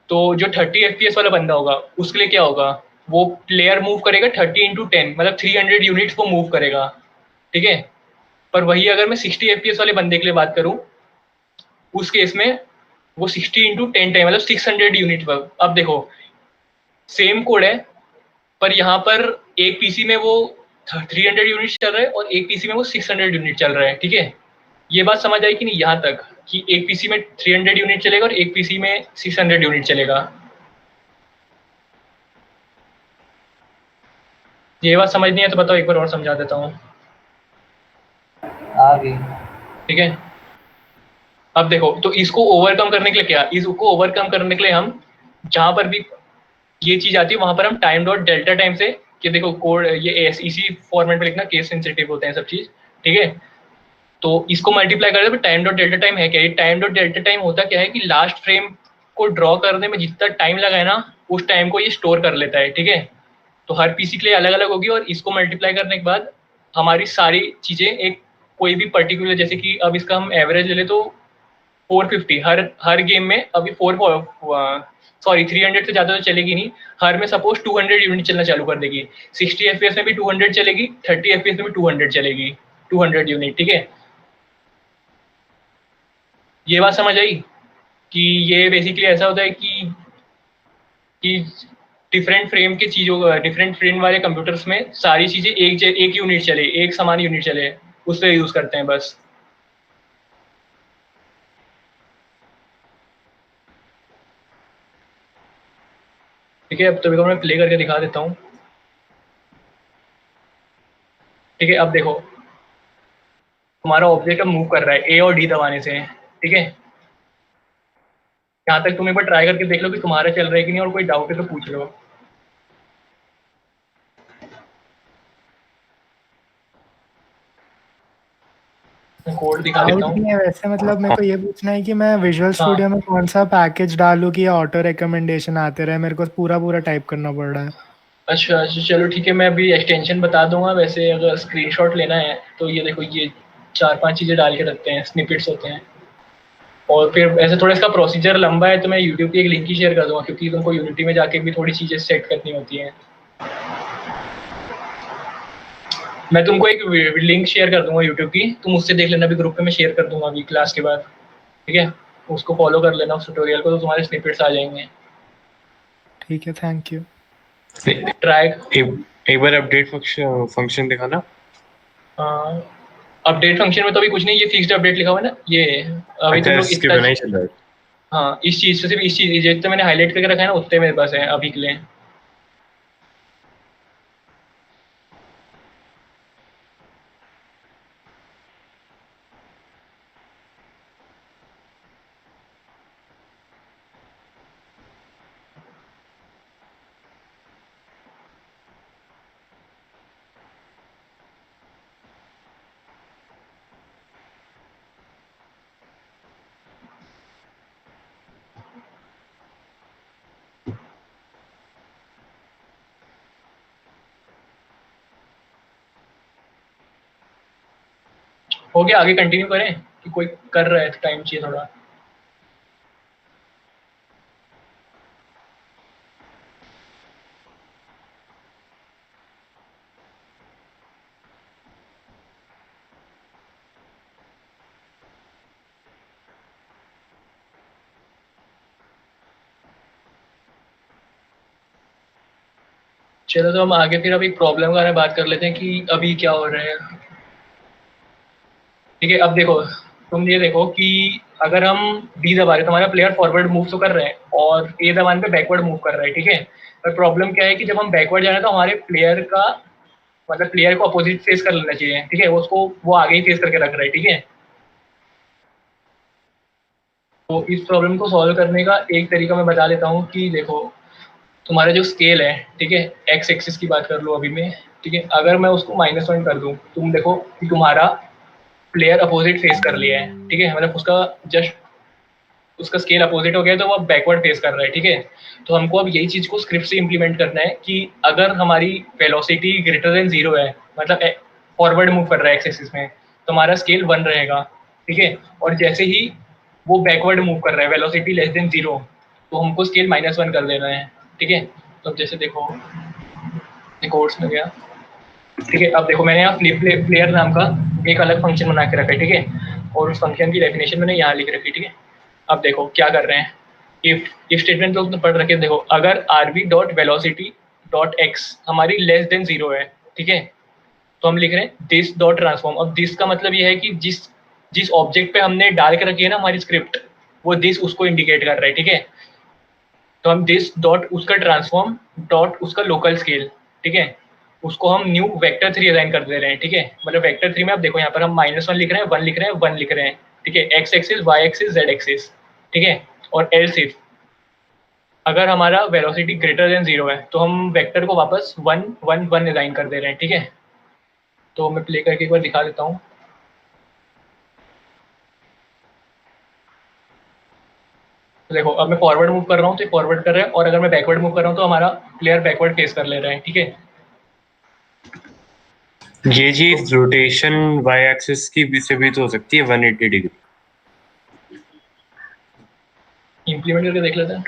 तो जो 30 FPS वाला बंदा होगा उसके लिए क्या होगा, वो प्लेयर मूव करेगा 30 × 10, मतलब 300 यूनिट्स वो मूव करेगा। ठीक है, पर वही अगर मैं 60 FPS वाले बंदे के लिए बात करूं, उस केस में वो 60 × 10 टाइम मतलब 600 यूनिट वर्क। अब देखो सेम कोड है, पर यहाँ पर एक पीसी में वो 300 यूनिट चल रहा है और एक पीसी में वो 600 यूनिट चल रहा है, ठीक है। ये बात समझ आई कि नहीं यहाँ तक, कि एक पीसी में 300 यूनिट चलेगा और एक पीसी में 600 यूनिट चलेगा। ये बात समझ नहीं है तो बताओ, एक बार और समझा देता हूँ। आ गई। ठीक है, अब देखो तो इसको ओवरकम करने के लिए क्या, इसको ओवरकम करने के लिए हम जहां पर भी ये चीज आती है वहां पर हम टाइम डॉट डेल्टा टाइम से, कि देखो कोड ये इसी फॉर्मेट में लिखना, केस सेंसिटिव होते हैं सब चीज, ठीक है। तो इसको मल्टीप्लाई कर दे, टाइम डॉट डेल्टा टाइम है क्या, ये टाइम डॉट डेल्टा टाइम होता क्या है कि लास्ट फ्रेम को ड्रॉ करने में जितना टाइम लगा है ना, उस टाइम को ये स्टोर कर लेता है, ठीक है। तो हर पीसी के लिए अलग अलग होगी, और इसको मल्टीप्लाई करने के बाद हमारी सारी चीजें एक कोई भी पर्टिकुलर, जैसे कि अब इसका हम एवरेज ले ले तो 450 हर गेम में अभी 300 से ज्यादा तो चलेगी नहीं, हर में सपोज 200 यूनिट चलना चालू कर देगी। 60 एफपीएस में भी 200 चलेगी, 30 एफपीएस में भी 200 चलेगी, 200 यूनिट, ठीक है। ये बात समझ आई कि ये बेसिकली ऐसा होता है कि डिफरेंट फ्रेम की चीजों, डिफरेंट फ्रेम वाले कंप्यूटर्स में सारी चीजें एक यूनिट चले, एक समान यूनिट चले, उससे यूज करते हैं बस। ठीक है, अब तो मैं प्ले करके दिखा देता हूँ। ठीक है, अब देखो तुम्हारा ऑब्जेक्ट अब मूव कर रहा है ए और डी दबाने से, ठीक है। यहाँ तक तुम एक बार ट्राई करके देख लो कि तुम्हारा चल रहा है कि नहीं, और कोई डाउट है तो पूछ लो। कोड दिखा देता डाउट हूँ। नहीं है वैसे, मतलब मेरे को ये पूछना है कि मैं विजुअल स्टूडियो में कौन सा पैकेज डालूं कि ऑटो रिकमेंडेशन आते रहे, मेरे को पूरा पूरा टाइप करना पड़ रहा है। अच्छा अच्छा, चलो ठीक है, मैं अभी एक्सटेंशन बता दूंगा। वैसे अगर स्क्रीनशॉट लेना है तो ये देखो, ये 4-5 चीज़ें डाल के रखते हैं, स्निपेट्स होते हैं। और फिर ऐसे थोड़ा इसका प्रोसीजर लंबा है, तो मैं यूट्यूब की एक लिंक ही शेयर कर दूंगा, क्योंकि तुमको यूनिटी में जाके भी थोड़ी चीज़ें सेट करनी होती हैं। मैं तुमको एक लिंक शेयर कर दूंगा यूट्यूब की, तुम उससे देख लेना, भी ग्रुप पे मैं शेयर कर दूंगा अभी क्लास के बाद, ठीक है। उसको फॉलो कर लेना उस ट्यूटोरियल को, तो तुम्हारे स्निपेट्स आ जाएंगे। ठीक है, थैंक यू। ट्राई एक बार अपडेट फंक्शन दिखाना। अपडेट फंक्शन में तो अभी कुछ नहीं, ये फिक्स्ड अपडेट लिखा हुआ है ना, ये अभी अच्छा, तुम लोग इसके इतना, बिना ही चल रहा है। हाँ इस चीज़ से, सिर्फ इस चीज़ जितने मैंने हाईलाइट करके रखा है ना, उतने मेरे पास है अभी के लिए। हो गया, आगे कंटिन्यू करें कि कोई कर रहा है तो टाइम चाहिए थोड़ा। चलो तो हम आगे फिर अभी प्रॉब्लम के बारे में बात कर लेते हैं कि अभी क्या हो रहा है। ठीक है, अब देखो तुम ये देखो कि अगर हम डी दबा रहे हैं तो हमारा प्लेयर फॉरवर्ड मूव तो कर रहे हैं, और ए दबाने पे बैकवर्ड मूव कर रहा है, ठीक है। पर प्रॉब्लम क्या है कि जब हम बैकवर्ड जा रहे हैं तो हमारे प्लेयर का मतलब प्लेयर को अपोजिट फेस कर लेना चाहिए, ठीक है। उसको वो आगे ही फेस करके रख रहा है, ठीक है। तो इस प्रॉब्लम को सॉल्व करने का एक तरीका मैं बता देता हूँ कि देखो तुम्हारा जो स्केल है, ठीक है, एक्स एक्सिस की बात कर लो अभी मैं, ठीक है। अगर मैं उसको -1 कर दूं, तुम देखो कि तुम्हारा प्लेयर अपोजिट फेस कर लिया है, ठीक है, मतलब उसका जस्ट उसका स्केल अपोजिट हो गया, तो वो अब बैकवर्ड फेस कर रहा है, ठीक है। तो हमको अब यही चीज़ को स्क्रिप्ट से इम्प्लीमेंट करना है कि अगर हमारी वेलोसिटी ग्रेटर देन 0 है, मतलब फॉरवर्ड मूव कर रहा है एक्स एक्सिस में, तो हमारा स्केल 1 रहेगा, ठीक है। और जैसे ही वो बैकवर्ड मूव कर रहा है वेलोसिटी लेस देन 0, तो हमको स्केल -1 कर देना है, ठीक है। तो अब जैसे देखो कोर्स में गया, ठीक है। अब देखो मैंने यहाँ फ्लिप प्लेयर नाम का एक अलग फंक्शन बना के रखा है, ठीक है। और उस फंक्शन की डेफिनेशन मैंने यहाँ लिख रखी है, ठीक है। अब देखो क्या कर रहे हैं, इफ स्टेटमेंट तो पढ़ रखे, देखो अगर rb dot velocity dot x हमारी लेस देन 0 है, ठीक है, तो हम लिख रहे हैं दिस डॉट ट्रांसफॉर्म। अब दिस का मतलब ये है कि जिस जिस ऑब्जेक्ट पे हमने डाल के रखी है ना हमारी स्क्रिप्ट, वो दिस उसको इंडिकेट कर रहा है, ठीक है। तो हम दिस डॉट उसका ट्रांसफॉर्म डॉट उसका लोकल स्केल, ठीक है, उसको हम न्यू वेक्टर 3 असाइन कर दे रहे हैं, ठीक है। मतलब वेक्टर 3 में आप देखो यहाँ पर हम -1 लिख रहे हैं, 1 लिख रहे हैं, 1 लिख रहे हैं, ठीक है, x axis, y axis, z axis, ठीक है। और एल्स इफ अगर हमारा वेलोसिटी ग्रेटर देन 0 है तो हम वेक्टर को वापस 1 1 1 असाइन कर दे रहे हैं, ठीक है। तो मैं प्ले करके एक बार दिखा देता हूँ। तो देखो अब मैं फॉरवर्ड मूव कर रहा हूँ तो फॉरवर्ड कर रहा है, और अगर मैं बैकवर्ड मूव कर रहा हूँ तो हमारा प्लेयर बैकवर्ड फेस कर ले रहा है, ठीक है। ये चीज रोटेशन वाई एक्सिस की से भी तो हो सकती है 180 डिग्री। इम्प्लीमेंट करके देख लेते हैं।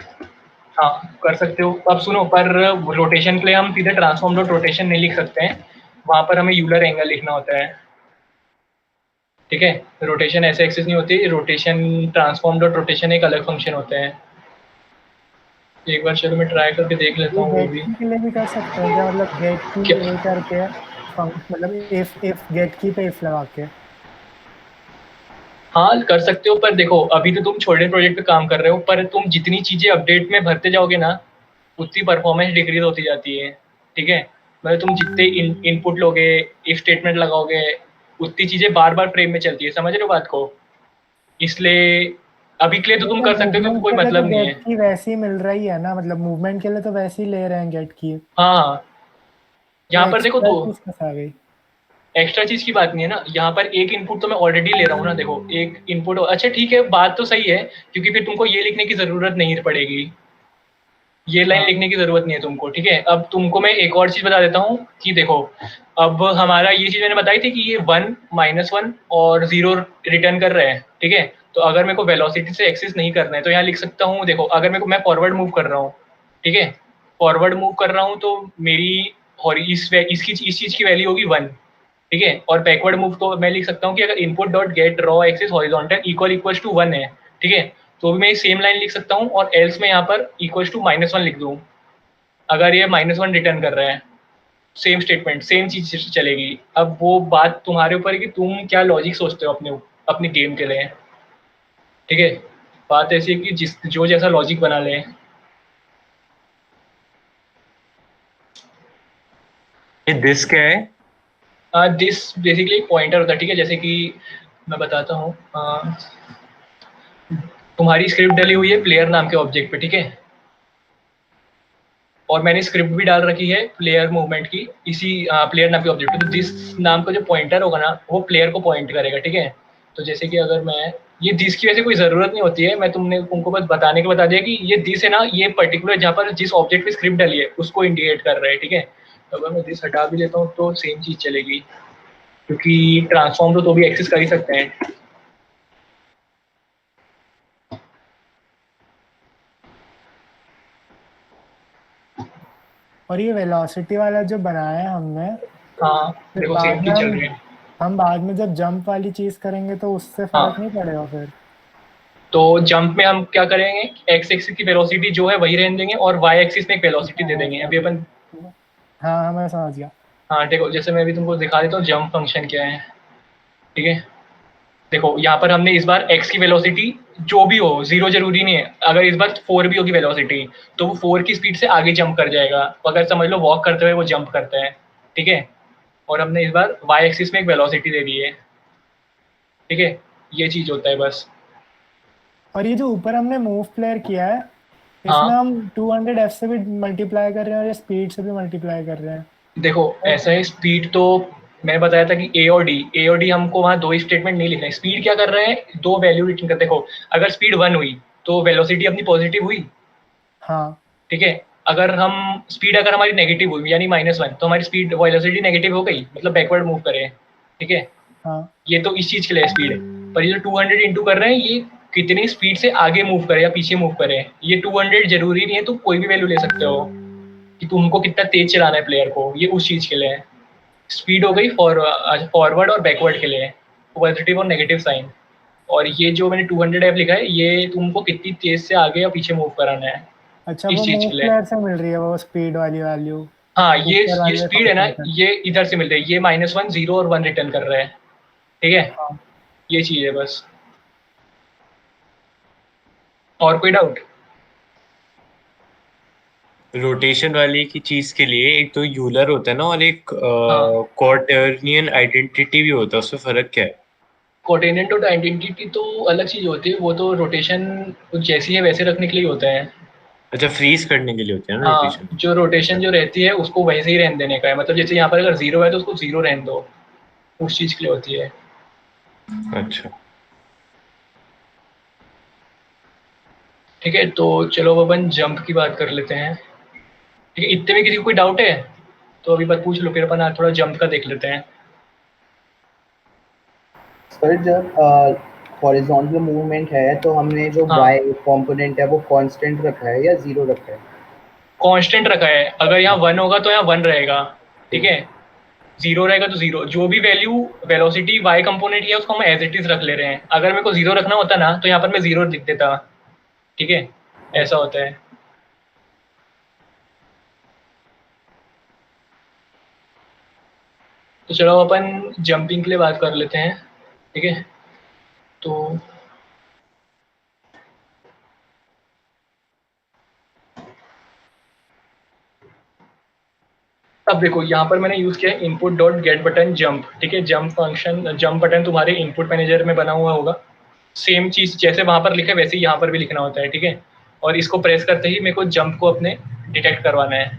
हाँ कर सकते हो। अब सुनो, पर रोटेशन के लिए हम सीधे ट्रांसफॉर्म डॉट रोटेशन नहीं लिख सकते हैं, वहां पर हमें यूलर एंगल लिखना होता है, ठीक है। रोटेशन ऐसे एक्सिस नहीं होती, रोटेशन ट्रांसफॉर्म डॉट रोटेशन एक अलग फंक्शन होता है। एक बार चलो मैं ट्राई करके देख लेता ये हूँ वो गेट भी। की के लिए भी कर सकते हैं क्या, मतलब गेट की क्या? ए करके मतलब इफ गेट की पे इफ लगा के। हाँ कर सकते हो, पर देखो अभी तो तुम छोटे प्रोजेक्ट पे काम कर रहे हो, पर तुम जितनी चीजें अपडेट में भरते जाओगे ना उतनी परफॉर्मेंस डिक्रीज होती जाती है, ठीक है। मतलब तुम जितने इनपुट लोगे, इफ स्टेटमेंट लगाओगे, उतनी चीजें बार बार फ्रेम में चलती है, समझ रहे हो बात को। इसलिए अभी के लिए तो नहीं तुम तो कर सकते हो क्योंकि मूवमेंट कोई के लिए तो मतलब नहीं गेट है। की वैसी मिल रही है ना, मतलब मूवमेंट के लिए तो वैसे ही ले रहे हैं गेट की, हाँ तो यहाँ पर देखो एक्स्ट्रा दो चीज कहाँ आ गई। एक्स्ट्रा चीज की बात नहीं है ना, यहाँ पर एक इनपुट तो मैं ऑलरेडी ले रहा हूँ ना, देखो एक इनपुट, अच्छा ठीक है बात तो सही है, क्योंकि फिर तुमको ये लिखने की जरूरत नहीं पड़ेगी, ये लाइन हाँ लिखने की जरूरत नहीं है तुमको, ठीक है। अब तुमको मैं एक और चीज बता देता हूँ कि देखो, अब हमारा ये चीज मैंने बताई थी कि ये 1 -1 और 0 रिटर्न कर रहे हैं, ठीक है। तो अगर मेरे को वेलोसिटी से एक्सेस नहीं करना है तो यहाँ लिख सकता हूँ, देखो अगर मेरे को, मैं फॉरवर्ड मूव कर रहा हूँ, ठीक है, फॉरवर्ड मूव कर रहा हूँ तो मेरी और इस चीज की वैल्यू होगी 1, ठीक है। और बैकवर्ड मूव तो मैं लिख सकता हूँ कि अगर input dot get raw axis horizontal equal to 1 है, ठीक है, तो मैं सेम लाइन लिख सकता हूँ, और एल्स में यहाँ पर इक्वल टू -1 लिख दूँ अगर ये -1 रिटर्न कर रहा है। सेम स्टेटमेंट, सेम चीज चलेगी। अब वो बात तुम्हारे ऊपर है कि तुम क्या लॉजिक सोचते हो अपने अपने गेम के लिए, ठीक है। बात ऐसी है कि जिस जो जैसा लॉजिक बना ले। ये दिस क्या है? दिस बेसिकली पॉइंटर होता है, ठीक है। जैसे कि मैं बताता हूँ, तुम्हारी स्क्रिप्ट डली हुई है प्लेयर नाम के ऑब्जेक्ट पे, ठीक है, और मैंने स्क्रिप्ट भी डाल रखी है प्लेयर मूवमेंट की इसी प्लेयर नाम के ऑब्जेक्ट पे। तो दिस नाम का जो पॉइंटर होगा ना वो प्लेयर को पॉइंट करेगा, ठीक है। तो जैसे कि अगर मैं ये दिस की वैसे कोई जरूरत नहीं होती है, मैं तुमको बस बताने के बता दिया कि ये दिस है ना, ये पर्टिकुलर जहाँ पर जिस ऑब्जेक्ट पे स्क्रिप्ट डली है उसको इंडिकेट कर रहा है, ठीक है। तो अगर मैं दिस हटा भी लेता हूँ तो सेम चीज चलेगी, क्योंकि ट्रांसफॉर्म तो भी एक्सेस कर ही सकते हैं। और ये वेलोसिटी वाला जो बनाया है हमने, हाँ फिर देखो सेम बाद में चीज चल रही है। हम बाद में जब जंप वाली चीज करेंगे तो उससे फर्क नहीं हाँ पड़ेगा फिर। तो जंप में हम क्या करेंगे, एक्स एक्सिस की वेलोसिटी जो है वही रहने देंगे, और वाई एक्सिस में एक वेलोसिटी दे देंगे अभी अपन। हाँ हाँ मैं समझ गया। हाँ देखो जैसे मैं अभी तुमको दिखा देता हूँ जंप फंक्शन क्या है, ठीक है। देखो यहाँ पर हमने इस बार x की वेलोसिटी जो भी हो, 0 जरूरी नहीं है, अगर इस बार 4 भी होगी वेलोसिटी तो वो 4 की स्पीड से आगे जंप कर जाएगा, तो अगर समझ लो वॉक करते हुए वो जंप करता है, ठीक है। और हमने इस बार y एक्सिस में एक वेलोसिटी दे दी है, ठीक है। ये चीज होता है बस। और ये जो ऊपर हमने मूव प्लेयर किया है, इसमें हाँ हम 200 एफ से भी मल्टीप्लाई कर रहे हैं और ये स्पीड से भी मल्टीप्लाई कर रहे हैं। देखो ऐसा है, स्पीड तो मैंने बताया था कि ए और डी हमको वहाँ दो स्टेटमेंट नहीं लिखना है। स्पीड क्या कर रहे हैं, दो वैल्यू रिटर्न कर, देखो अगर स्पीड 1 हुई तो वेलोसिटी अपनी पॉजिटिव हुई, हाँ ठीक है। अगर हम स्पीड अगर हमारी नेगेटिव हुई यानी -1 तो हमारी स्पीड वेलोसिटी नेगेटिव हो गई, मतलब बैकवर्ड मूव करें, ठीक है। हाँ ये तो इस चीज के लिए स्पीड, पर ये जो 200 इंटू कर रहे हैं ये कितनी स्पीड से आगे मूव करे या पीछे मूव करे, ये 200 जरूरी नहीं है, तुम कोई भी वैल्यू ले सकते हो कि तुमको कितना तेज चलाना है प्लेयर को, ये उस चीज के लिए है। स्पीड हो गई फॉरवर्ड और बैकवर्ड के लिए, पॉजिटिव और नेगेटिव साइन। और ये जो मैंने 200 एफ लिखा है ये तुमको कितनी तेज से आगे या पीछे मूव कराना है अच्छा, इस वो चीज मूव के लिए। प्लेयर से मिल रही है वो स्पीड वाली वैल्यू? हाँ ऊपर ये वाले स्पीड है ना, फंक्शन से। ये इधर से मिल रही है, ये -1 0 और 1 रिटर्न कर रहा है, ठीक है, हाँ। ये चीज है बस। और कोई डाउट? रोटेशन वाली की चीज के लिए एक तो यूलर होता है ना, और एक हाँ क्वार्टरनियन आइडेंटिटी भी होता है, उसमें फर्क क्या है? कोऑर्डिनेट और आइडेंटिटी तो अलग चीज होती है, वो तो रोटेशन जैसी है वैसे रखने के लिए होता है। अच्छा, फ्रीज करने के लिए होते हैं ना हाँ रोटेशन? जो रोटेशन जो रहती है उसको वैसे ही रहने देने का है, मतलब जैसे यहाँ पर अगर 0 है तो उसको 0 रहने दो, उस चीज के लिए होती है। अच्छा। ठीक है, तो चलो अब अपन जंप की बात कर लेते हैं। ठीक है, इतने में किसी को कोई डाउट है तो अभी बात पूछ लो, फिर अपन आज थोड़ा जंप का देख लेते हैं। सर जब हॉरिजॉन्टल मूवमेंट है तो हमने जो हाँ y कंपोनेंट है वो कांस्टेंट रखा है या जीरो रखा है? कांस्टेंट रखा है, अगर यहाँ 1 होगा तो यहाँ 1 रहेगा, ठीक ठीक है, 0 रहेगा तो 0, जो भी वैल्यू वेलोसिटी y कंपोनेंट है उसको हम एज इट इज रख ले रहे हैं। अगर मेरे को 0 रखना होता ना तो यहाँ पर मैं 0 लिख देता, ठीक है, ऐसा होता है। तो चलो अपन जंपिंग के लिए बात कर लेते हैं, ठीक है। तो अब देखो यहाँ पर मैंने यूज किया है input dot gate button jump, ठीक है, जंप फंक्शन, जंप बटन तुम्हारे इनपुट मैनेजर में बना हुआ होगा, सेम चीज जैसे वहां पर लिखे वैसे ही यहाँ पर भी लिखना होता है, ठीक है। और इसको प्रेस करते ही मेरे को जंप को अपने डिटेक्ट करवाना है,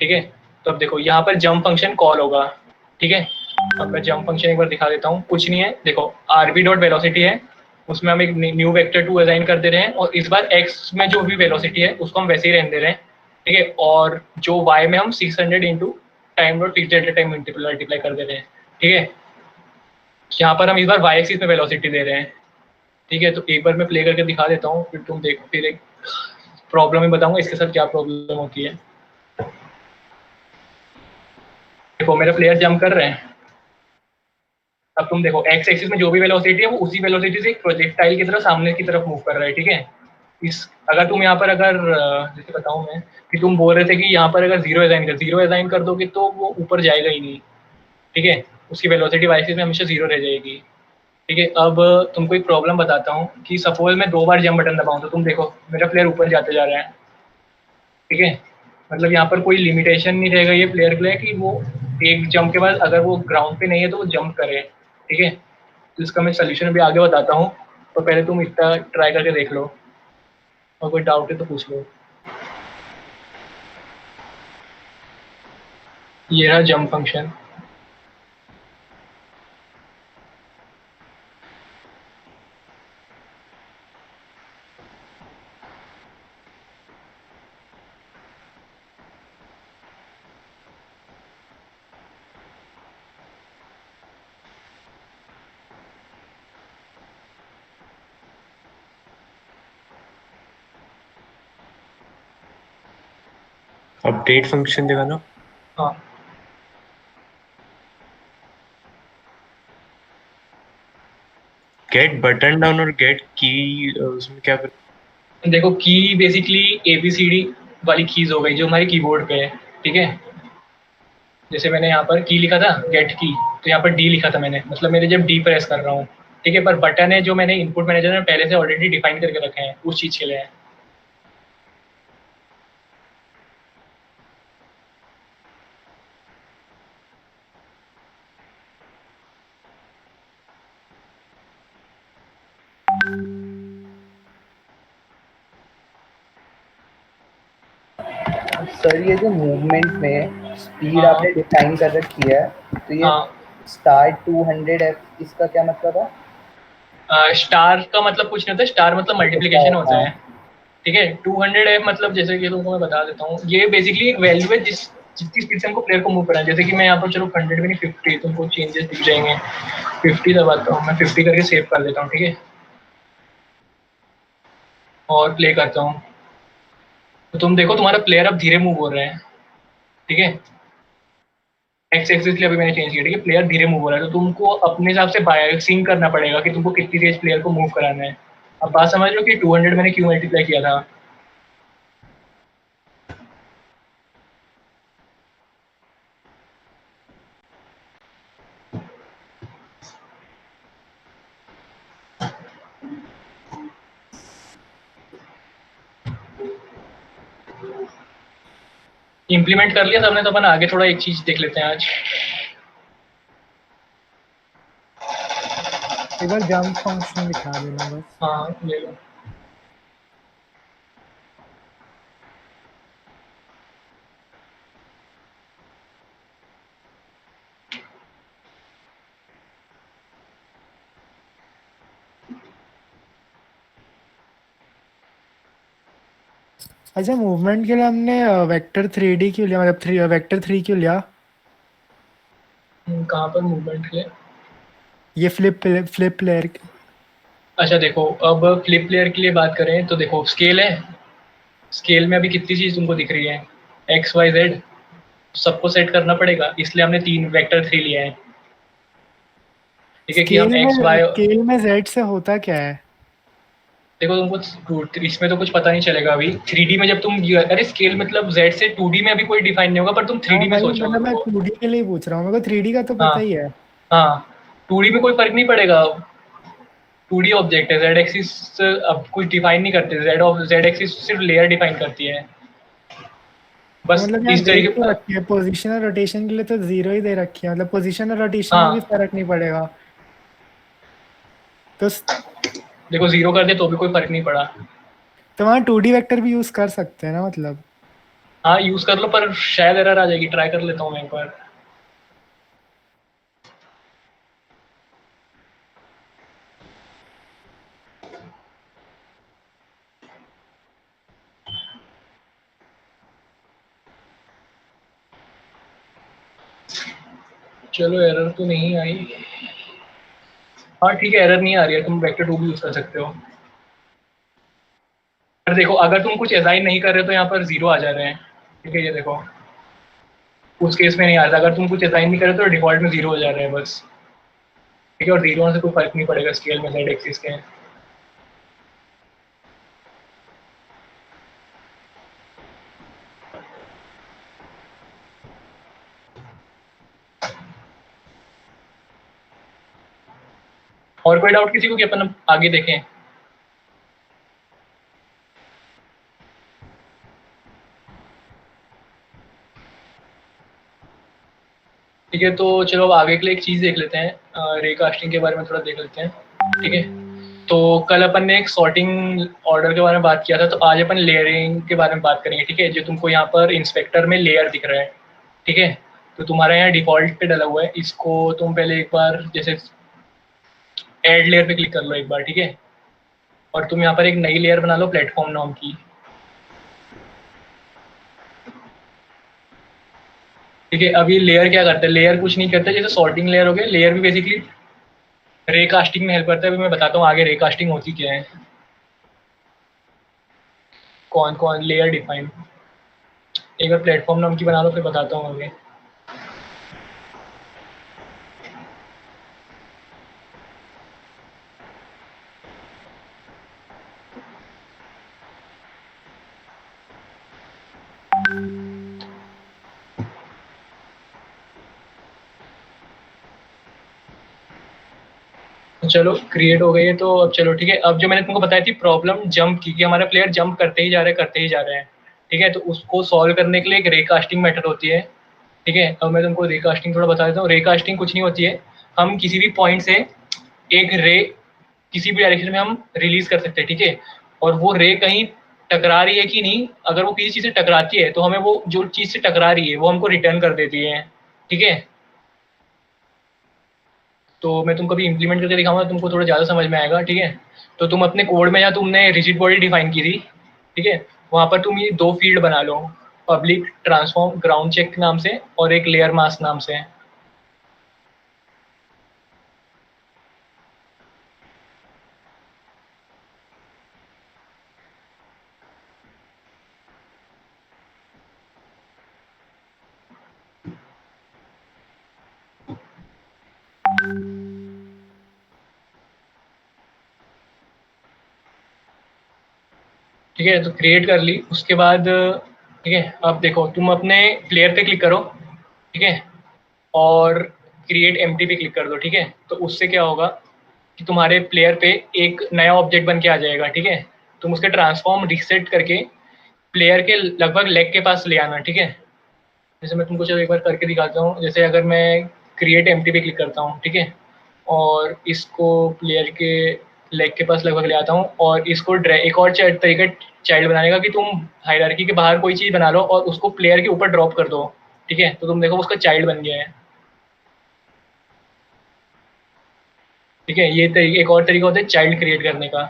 ठीक है। तो अब देखो यहाँ पर जंप फंक्शन कॉल होगा, ठीक है। अब मैं जंप फंक्शन एक बार दिखा देता हूँ, कुछ नहीं है, देखो आरबी डॉट वेलोसिटी है, उसमें हम एक न्यू वेक्टर 2 असाइन कर दे रहे हैं, और इस बार एक्स में जो भी वेलोसिटी है उसको हम वैसे ही रहने दे रहे हैं, ठीक है। और जो वाई में हम 600 into time dot fix delta time multiply कर दे रहे हैं, ठीक है। यहाँ पर हम इस बार वाई एक्सिस में वेलोसिटी दे रहे हैं, ठीक है। तो एक बार मैं प्ले करके दिखा देता हूँ, फिर तुम देखो, फिर एक प्रॉब्लम ही बताऊंगा इसके साथ क्या प्रॉब्लम होती है। देखो मेरा प्लेयर जंप कर रहे हैं, अब तुम देखो एक्स एक्सिस में जो भी वेलोसिटी है वो उसी वेलोसिटी से एक प्रोजेक्टाइल की तरह सामने की तरफ मूव कर रहा है, ठीक है। इस अगर तुम यहाँ पर अगर जैसे बताऊँ मैं कि तुम बोल रहे थे कि यहाँ पर अगर जीरो असाइन कर दोगे तो वो ऊपर जाएगा ही नहीं, ठीक है, उसकी वेलोसिटी वाई एक्सिस में हमेशा 0 रह जाएगी, ठीक है। अब तुमको एक प्रॉब्लम बताता हूँ कि सपोज मैं 2 बार जंप बटन दबाऊँ तो तुम देखो मेरा प्लेयर ऊपर जाते जा रहा है, ठीक है। मतलब यहाँ पर कोई लिमिटेशन नहीं रहेगा ये प्लेयर के लिए कि वो एक जंप के बाद अगर वो ग्राउंड पे नहीं है तो वो जंप करे, ठीक है। तो इसका मैं सोल्यूशन भी आगे बताता हूँ, तो पहले तुम इतना ट्राई करके देख लो, और कोई डाउट है तो पूछ लो। ये रहा जंप फंक्शन। अपडेट फंक्शन दिखाना। हाँ गेट बटन डाउन और गेट की, उसमें क्या फर्क? देखो की बेसिकली ABCD वाली कीज हो गई जो हमारे कीबोर्ड पे है, ठीक है। जैसे मैंने यहाँ पर की लिखा था गेट की, तो यहाँ पर डी लिखा था मैंने, मतलब मेरे जब डी प्रेस कर रहा हूँ, ठीक है। पर बटन है जो मैंने इनपुट मैनेजर में पहले से ऑलरेडी डिफाइन करके रखे हैं उस चीज़ के लिए है। सर ये जो मूवमेंट में स्पीड हाँ आपने डिफाइन कर रखी है तो ये हाँ, स्टार्ट 200 एफ इसका क्या मतलब है? स्टार का मतलब कुछ नहीं होता, स्टार मतलब मल्टीप्लीकेशन होता हाँ है, ठीक है। 200 है मतलब जैसे कि तुमको मैं बता देता हूँ, ये बेसिकली एक वैल्यू है जितनी स्पीड से हमको प्लेयर को मूव करना है। जैसे कि मैं यहाँ पर चलो 100 भी नहीं 50, तुमको चेंजेस दिख जाएंगे, 50 दबाता हूँ मैं, 50 करके सेव कर देता हूँ, ठीक है, और प्ले करता हूँ। तो तुम देखो तुम्हारा प्लेयर अब धीरे मूव हो रहा है, ठीक है। एक्स एक्सिस के लिए अभी मैंने चेंज किया, ठीक है। प्लेयर धीरे मूव हो रहा है तो तुमको अपने हिसाब से सिंक करना पड़ेगा कि तुमको कितनी तेज प्लेयर को मूव कराना है। अब बात समझ लो कि 200 मैंने क्यों मल्टीप्लाई किया था। इम्प्लीमेंट कर लिया सबने तो अपन आगे थोड़ा एक चीज देख लेते हैं आज। एक बार जंप फंक्शन दिखा देना बस। हाँ ले लो। अच्छा, मूवमेंट के लिए हमने वेक्टर 3D क्यों लिया, मतलब वेक्टर 3 क्यों लिया? कहाँ पर मूवमेंट के लिए? ये फ्लिप प्लेयर के। अच्छा देखो, अब फ्लिप प्लेयर के लिए बात करें तो देखो स्केल है, स्केल में अभी कितनी चीज तुमको दिख रही है, एक्स वाई जेड, सबको सेट करना पड़ेगा, इसलिए हमने 3 वेक्टर 3 लिए हैं, ठीक है, कि हम एक्स वाई। स्केल में जेड से होता क्या है? देखो तुमको इसमें तो कुछ पता नहीं चलेगा अभी, 3D में जब तुम, अरे स्केल मतलब जेड से 2D में अभी कोई डिफाइन नहीं होगा, पर तुम हाँ 3D में भाई, सोचो मतलब मैं उसको। 2D के लिए ही पूछ रहा हूँ, मेरे को 3D का तो हाँ पता ही है। हाँ, 2D में कोई फर्क नहीं पड़ेगा, 2D ऑब्जेक्ट है, जेड एक्सिस अब कुछ डिफाइन नहीं करते, जेड एक्सिस सिर्फ लेयर डिफाइन करती है, तो बस मतलब यहाँ इस जेड तरीके। क्यों रखी है? पोजीशन और रोटेशन के लिए तो 0 ही दे रखी है, मतलब पोजीशन और रोटेशन में भी हाँ फर्क नहीं पड़ेगा तो देखो, 0 कर दे तो भी कोई फर्क नहीं पड़ा। वहाँ 2D वेक्टर भी यूज कर सकते हैं ना मतलब? हाँ यूज कर लो, पर शायद एरर आ जाएगी, ट्राई कर लेता हूँ मैं एक बार। चलो एरर तो नहीं आई। हाँ ठीक है, एरर नहीं आ रही है, तुम वेक्टर 2 भी यूज कर सकते हो। पर देखो अगर तुम कुछ असाइन नहीं कर रहे तो यहाँ पर 0 आ जा रहे हैं, ठीक है, ये देखो उस केस में नहीं आता, अगर तुम कुछ असाइन नहीं कर रहे तो डिफॉल्ट में 0 हो जा रहे हैं बस, ठीक है, और 0 से कोई फर्क नहीं पड़ेगा स्केल में जेड एक्सिस के। और कोई डाउट किसी को कि अपन आगे देखें? ठीक है, तो चलो अब आगे के लिए एक चीज़ देख लेते हैं, रे कास्टिंग के बारे में थोड़ा देख लेते हैं, ठीक है। तो कल अपन ने एक सॉर्टिंग ऑर्डर के बारे में बात किया था, तो आज अपन लेयरिंग के बारे में बात करेंगे, ठीक है। जो तुमको यहाँ पर इंस्पेक्टर में लेयर दिख रहा है, ठीक है, तो तुम्हारा यहाँ डिफ़ॉल्ट पे डला हुआ है, इसको तुम पहले एक बार जैसे ऐड लेयर पे क्लिक कर लो एक बार, ठीक है, और तुम यहाँ पर एक नई लेयर बना लो प्लेटफॉर्म नाम की, ठीक है। अब ये लेयर क्या करता है, लेयर कुछ नहीं करता, जैसे सॉर्टिंग लेयर हो गया, लेयर भी बेसिकली रे कास्टिंग में हेल्प करता है। अभी मैं बताता हूँ आगे रे कास्टिंग होती क्या है, कौन कौन लेयर डिफाइन, एक बार प्लेटफॉर्म नाम की बना लो फिर बताता हूँ आगे। चलो क्रिएट हो गई है, तो अब चलो ठीक है, अब जो मैंने तुमको बताई थी प्रॉब्लम जंप की, कि हमारा प्लेयर जंप करते ही जा रहे हैं करते ही जा रहे हैं, ठीक है, तो उसको सॉल्व करने के लिए एक रेकास्टिंग मेथड होती है, ठीक है। अब मैं तुमको रेकास्टिंग थोड़ा बता देता हूँ। रेकास्टिंग कुछ नहीं होती है, हम किसी भी पॉइंट से एक रे किसी भी डायरेक्शन में हम रिलीज कर सकते हैं, ठीक है, और वो रे कहीं टकरा रही है कि नहीं, अगर वो किसी चीज़ से टकराती है तो हमें वो जो चीज़ से टकरा रही है वो हमको रिटर्न कर देती है, ठीक है। तो मैं तुमको अभी इम्प्लीमेंट करके दिखाऊंगा, तुमको थोड़ा ज़्यादा समझ में आएगा, ठीक है। तो तुम अपने कोड में, या तुमने रिजिड बॉडी डिफाइन की थी, ठीक है, वहाँ पर तुम ये 2 फील्ड बना लो, पब्लिक ट्रांसफॉर्म ग्राउंड चेक नाम से और एक लेयर मास्क नाम से। ठीक है, तो क्रिएट कर ली। उसके बाद ठीक है, अब देखो तुम अपने प्लेयर पे क्लिक करो, ठीक है, और क्रिएट एम्प्टी पे क्लिक कर दो, ठीक है। तो उससे क्या होगा कि तुम्हारे प्लेयर पे एक नया ऑब्जेक्ट बन के आ जाएगा, ठीक है। तुम उसके ट्रांसफॉर्म रिसेट करके प्लेयर के लगभग लेग के पास ले आना, ठीक है। जैसे मैं तुमको चलो एक बार करके दिखाता हूँ। जैसे अगर मैं क्रिएट एम्प्टी पे क्लिक करता हूँ, ठीक है, और इसको प्लेयर के लेग के पास लगभग ले आता हूँ, और इसको एक और तरीका चाइल्ड बनाने का कि तुम हायरार्की के बाहर कोई चीज़ बना लो और उसको प्लेयर के ऊपर ड्रॉप कर दो, ठीक है। तो तुम देखो उसका चाइल्ड बन गया है, ठीक है। ये तरीके, एक और तरीका होता है चाइल्ड क्रिएट करने का।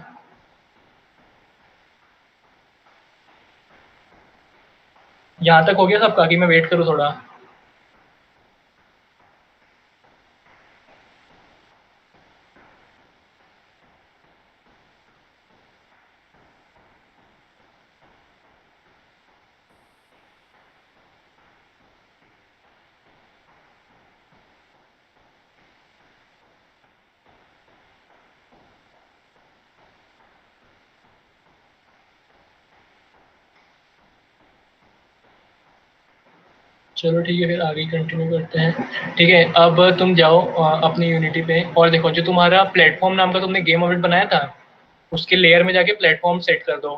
यहाँ तक हो गया सबका कि मैं वेट करूँ थोड़ा? चलो ठीक है, फिर आगे कंटिन्यू करते हैं। ठीक है, अब तुम जाओ अपनी यूनिटी पे और देखो जो तुम्हारा प्लेटफॉर्म नाम का तुमने गेम ऑब्जेक्ट बनाया था, उसके लेयर में जाके प्लेटफॉर्म सेट कर दो,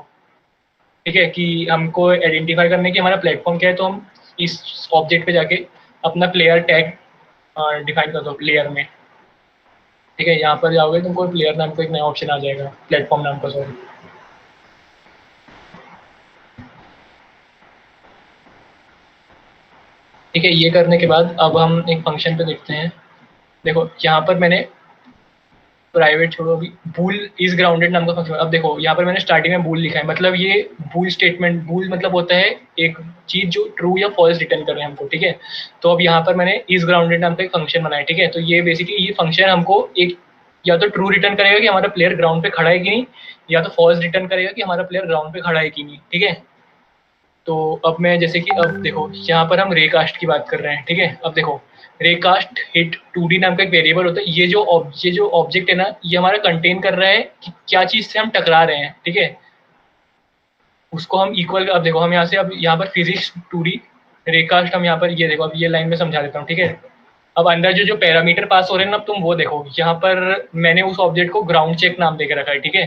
ठीक है। कि हमको आइडेंटिफाई करने की हमारा प्लेटफॉर्म क्या है, तो हम इस ऑब्जेक्ट पे जाके अपना प्लेयर टैग डिफाइन कर दो लेयर में, ठीक है। यहाँ पर जाओगे तुमको प्लेयर नाम का एक नया ऑप्शन आ जाएगा, प्लेटफॉर्म नाम का, सॉरी। ठीक है, ये करने के बाद अब हम एक फंक्शन पे देखते हैं। देखो यहाँ पर मैंने प्राइवेट छोड़ो अभी, बूल इज ग्राउंडेड नाम का फंक्शन। अब देखो यहाँ पर मैंने स्टार्टिंग में बूल लिखा है, मतलब ये बूल स्टेटमेंट, बूल मतलब होता है एक चीज जो ट्रू या फॉल्स रिटर्न कर रहे हैं हमको, ठीक है। तो अब यहाँ पर मैंने इज ग्राउंडेड नाम का एक फंक्शन बनाया, ठीक है। तो ये बेसिकली ये फंक्शन हमको एक या तो ट्रू रिटर्न करेगा कि हमारा प्लेयर ग्राउंड पे खड़ा है कि नहीं, या तो फॉल्स रिटर्न करेगा कि हमारा प्लेयर ग्राउंड पे खड़ा है कि नहीं, ठीक है। तो अब मैं जैसे कि अब देखो यहाँ पर हम रेकास्ट की बात कर रहे हैं, ठीक है। अब देखो रेकास्ट हिट 2D नाम का एक वेरिएबल होता है। ये जो ऑब्जेक्ट है ना, ये हमारा कंटेन कर रहा है कि क्या चीज़ से हम टकरा रहे हैं, ठीक है। उसको हम इक्वल, अब देखो हम यहाँ से, अब यहाँ पर फिजिक्स 2D रेकास्ट, हम यहाँ पर ये देखो, अब ये लाइन में समझा देता हूँ, ठीक है। अब अंदर जो जो पैरामीटर पास हो रहे हैं ना, अब तुम वो देखो, यहाँ पर मैंने उस ऑब्जेक्ट को ग्राउंड चेक नाम देकर रखा है, ठीक है।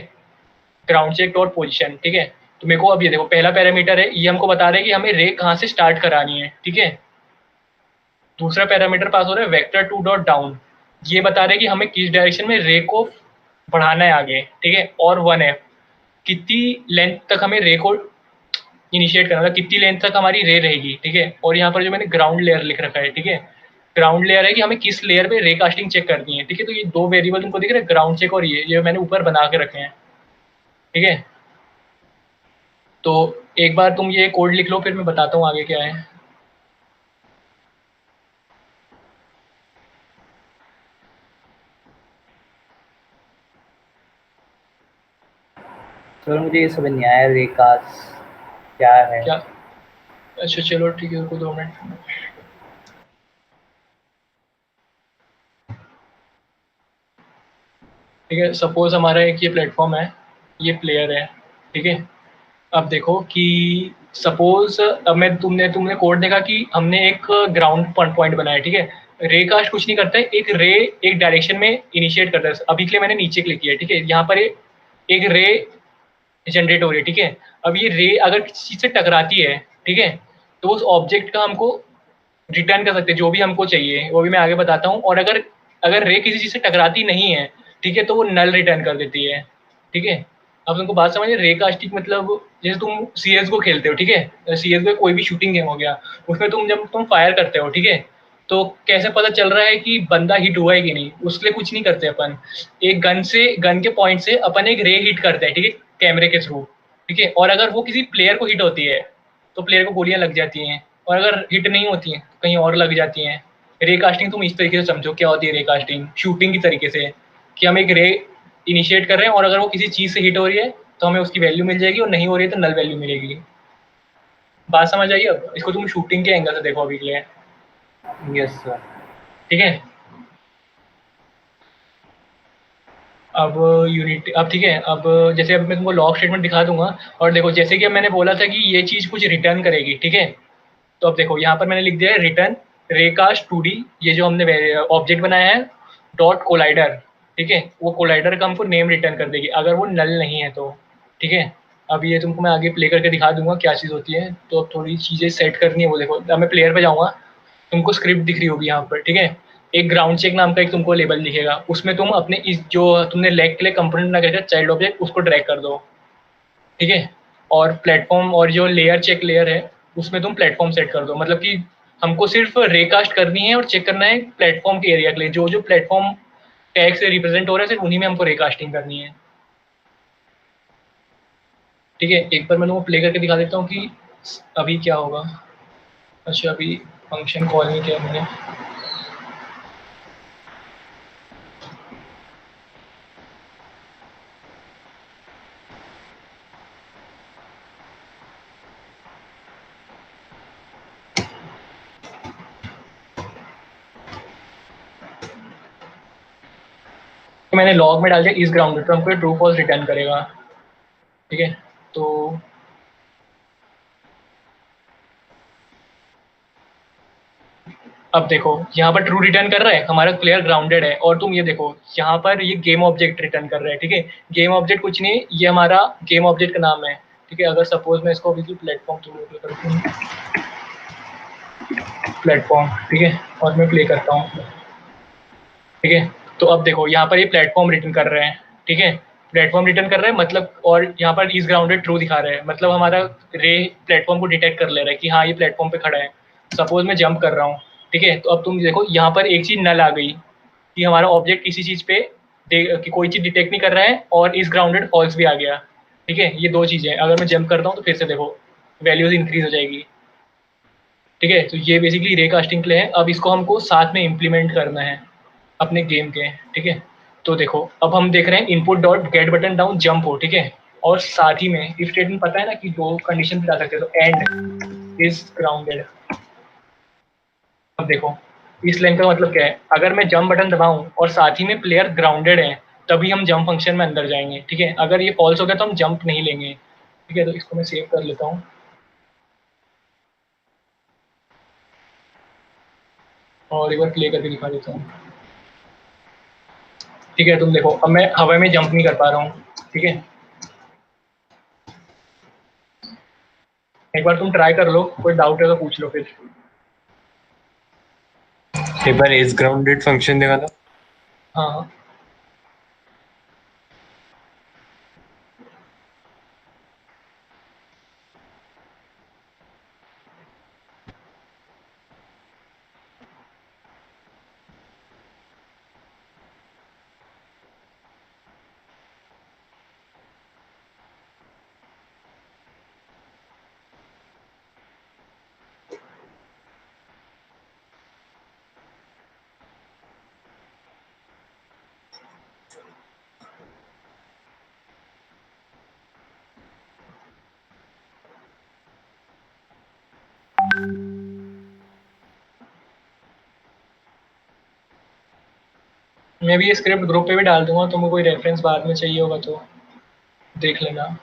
ग्राउंड चेक डॉट पोजिशन, ठीक है। तो मेरे को अब ये देखो पहला पैरामीटर है, ये हमको बता रहा है कि हमें रे कहाँ से स्टार्ट करानी है, ठीक है। दूसरा पैरामीटर पास हो रहा है वेक्टर 2 डॉट डाउन, ये बता रहे हैं कि हमें किस डायरेक्शन में रे को बढ़ाना है आगे, ठीक है। और 1F कितनी लेंथ तक हमें रे को इनिशिएट करना है, कितनी लेंथ तक हमारी रे रहेगी, ठीक है। और यहाँ पर जो मैंने ग्राउंड लेयर लिख रखा है, ठीक है, ग्राउंड लेयर है कि हमें किस लेयर पे रे कास्टिंग चेक करनी है, ठीक है। तो ये दो वेरिएबल तुमको दिख रहे हैं, ग्राउंड चेक और ये मैंने ऊपर बना के रखे हैं, ठीक है। तो एक बार तुम ये कोड लिख लो, फिर मैं बताता हूँ आगे क्या है। तो मुझे ये समझ नहीं आया रेकास क्या है। क्या? अच्छा चलो ठीक है, रुको 2 मिनट। ठीक है, सपोज हमारा एक ये प्लेटफॉर्म है, ये प्लेयर है, ठीक है। अब देखो कि सपोज अब मैं तुमने तुमने कोड देखा कि हमने एक ग्राउंड पॉइंट बनाया, ठीक है। रे कास्ट कुछ नहीं करता है, एक रे एक डायरेक्शन में इनिशिएट करता है। अभी के लिए मैंने नीचे क्लिक किया है, ठीक है। यहाँ पर एक रे जनरेट हो रही है, ठीक है। अब ये रे अगर किसी चीज़ से टकराती है, ठीक है, तो उस ऑब्जेक्ट का हमको रिटर्न कर सकते हैं जो भी हमको चाहिए, वो भी मैं आगे बताता हूँ। और अगर अगर रे किसी चीज़ से टकराती नहीं है, ठीक है, तो वो नल रिटर्न कर देती है, ठीक है। अब तुमको बात समझ, रे कास्टिंग मतलब जैसे तुम CS को खेलते हो, ठीक है। CS को कोई भी शूटिंग गेम हो गया, उसमें जब तुम फायर करते हो, ठीक है, तो कैसे पता चल रहा है कि बंदा हिट हुआ है कि नहीं? उसके लिए कुछ नहीं करते अपन, एक गन के पॉइंट से अपन एक रे हिट करते हैं, ठीक है, कैमरे के थ्रू, ठीक है। और अगर वो किसी प्लेयर को हिट होती है तो प्लेयर को गोलियां लग जाती हैं, और अगर हिट नहीं होती हैं तो कहीं और लग जाती हैं। रे कास्टिंग तुम इस तरीके से समझो क्या होती है रे कास्टिंग, शूटिंग की तरीके से, कि हम एक रे इनिशिएट कर रहे हैं और अगर वो किसी चीज़ से हिट हो रही है तो हमें उसकी वैल्यू मिल जाएगी, और नहीं हो रही है तो नल वैल्यू मिलेगी। बात समझ आई? अब इसको तुम शूटिंग के एंगल से देखो अभी के लिए, यस सर। ठीक है। अब यूनिट अब ठीक है, अब जैसे अब मैं तुमको लॉग स्टेटमेंट दिखा दूंगा, और देखो जैसे कि अब मैंने बोला था कि ये चीज़ कुछ रिटर्न करेगी, ठीक है। तो अब देखो यहाँ पर मैंने लिख दिया है रिटर्न रेकास्ट 2D, ये जो हमने ऑब्जेक्ट बनाया है, डॉट कोलाइडर, ठीक है। वो कोलाइडर का हमको नेम रिटर्न कर देगी अगर वो नल नहीं है तो, ठीक है। अब ये तुमको मैं आगे प्ले करके दिखा दूंगा क्या चीज़ होती है। तो अब थोड़ी चीज़ें सेट करनी है, वो देखो अब मैं प्लेयर पे जाऊँगा, तुमको स्क्रिप्ट दिख रही होगी यहाँ पर, ठीक है। एक ग्राउंड चेक नाम का एक तुमको लेबल दिखेगा, उसमें तुम अपने इस जो तुमने लेग के लिए कंपोनेंट बना करके चाइल्ड ऑब्जेक्ट उसको ड्रैग कर दो, ठीक है। और प्लेटफॉर्म और जो लेयर चेक लेयर है उसमें तुम प्लेटफॉर्म सेट कर दो, मतलब कि हमको सिर्फ रेकास्ट करनी है और चेक करना है प्लेटफॉर्म के एरिया के लिए, जो जो प्लेटफॉर्म टैग से रिप्रेजेंट हो रहा है सिर्फ उन्हीं में हमको रेकास्टिंग करनी है, ठीक है। एक बार मैं तुमको प्ले करके दिखा देता हूँ कि अभी क्या होगा। अच्छा अभी फंक्शन कॉल नहीं किया मैंने। मैंने लॉग में डाल दिया इस ग्राउंड तो हमको ट्रू फॉल्स रिटर्न करेगा, ठीक है। तो अब देखो यहाँ पर ट्रू रिटर्न कर रहा है, हमारा प्लेयर ग्राउंडेड है, और तुम ये देखो यहाँ पर ये गेम ऑब्जेक्ट रिटर्न कर रहा है, ठीक है। गेम ऑब्जेक्ट कुछ नहीं, ये हमारा गेम ऑब्जेक्ट का नाम है, ठीक है। अगर सपोज मैं इसको अभी प्लेटफॉर्म प्लेटफॉर्म, ठीक है, और मैं प्ले करता हूँ, ठीक है। तो अब देखो यहाँ पर ये प्लेटफॉर्म रिटर्न कर रहे हैं, ठीक है। प्लेटफॉर्म रिटर्न कर रहे हैं मतलब, और यहाँ पर इस ग्राउंडेड ट्रू दिखा रहे हैं, मतलब हमारा रे प्लेटफॉर्म को डिटेक्ट कर ले रहा है कि हाँ ये प्लेटफॉर्म पे खड़ा है। सपोज मैं जंप कर रहा हूँ, ठीक है। तो अब तुम देखो यहाँ पर एक चीज़ नल आ गई कि हमारा ऑब्जेक्ट किसी चीज़ पे कि कोई चीज़ डिटेक्ट नहीं कर रहा है, और इस ग्राउंडेड फॉल्स भी आ गया, ठीक है। ये दो चीज़ें अगर मैं जंप करता हूँ तो फिर से देखो वैल्यूज इंक्रीज हो जाएगी, ठीक है। तो ये बेसिकली रे कास्टिंग के लिए है। अब इसको हमको साथ में इम्प्लीमेंट करना है अपने गेम के, ठीक है। तो देखो अब हम देख रहे हैं input dot gate button down jump हो, ठीक है। और साथ ही में इफ स्टेटमेंट पता है ना कि दो कंडीशन बता सकते हैं, तो एंड इज ग्राउंडेड। अब देखो इस लाइन का मतलब क्या है, अगर मैं जंप बटन दबाऊं और साथ ही में प्लेयर ग्राउंडेड है तभी हम जंप फंक्शन में अंदर जाएंगे, ठीक है। अगर ये फॉल्स हो गया तो हम जंप नहीं लेंगे, ठीक है। तो इसको मैं सेव कर लेता हूँ और एक बार प्ले करके दिखा देता हूँ, ठीक है। तुम देखो अब मैं हवा में जंप नहीं कर पा रहा हूँ, ठीक है। एक बार तुम ट्राई कर लो, कोई डाउट है तो पूछ लो फिर। एक बार इस ग्राउंडेड फंक्शन देखा था। हाँ मैं भी ये स्क्रिप्ट ग्रुप पे भी डाल दूंगा, तुमको कोई रेफरेंस बाद में चाहिए होगा तो देख लेना।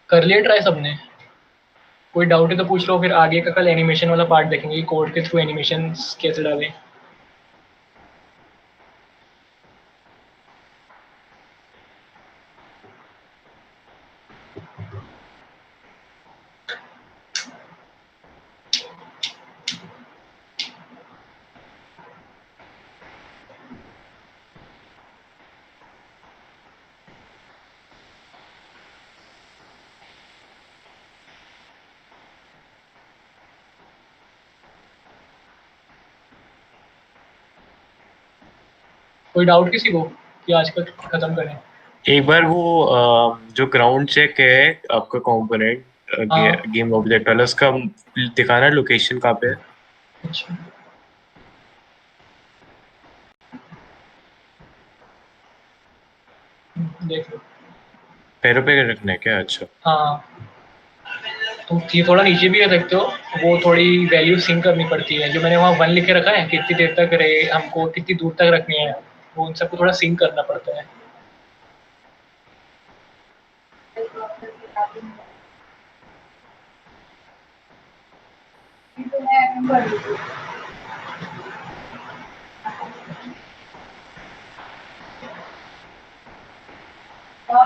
कर लिया ट्राई सबने? कोई डाउट है तो पूछ लो, फिर आगे का कल एनिमेशन वाला पार्ट देखेंगे कि कोड के थ्रू एनिमेशन कैसे डालें। कोई डाउट किसी को कि आज का खत्म करें। एक बार वो जो ग्राउंड चेक है आपका कंपोनेंट हाँ। गेम ऑब्जेक्ट वाला, उसका दिखाना लोकेशन कहाँ पे है? अच्छा देख लो। पैरों पे रखना है क्या? अच्छा। हाँ तुम थोड़ा नीचे भी कर सकते हो, वो थोड़ी वैल्यू सिंक करनी पड़ती है। जो मैंने वहाँ 1 लिख के रखा है, कितनी देर तक रहे, हमको कितनी दूर तक रखनी है, वो उन सबको थोड़ा सिंक करना पड़ता है।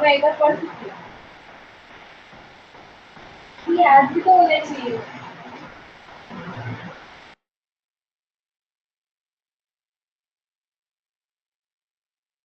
एक बार पढ़ सकती हूँ। ये आज भी तो होना चाहिए।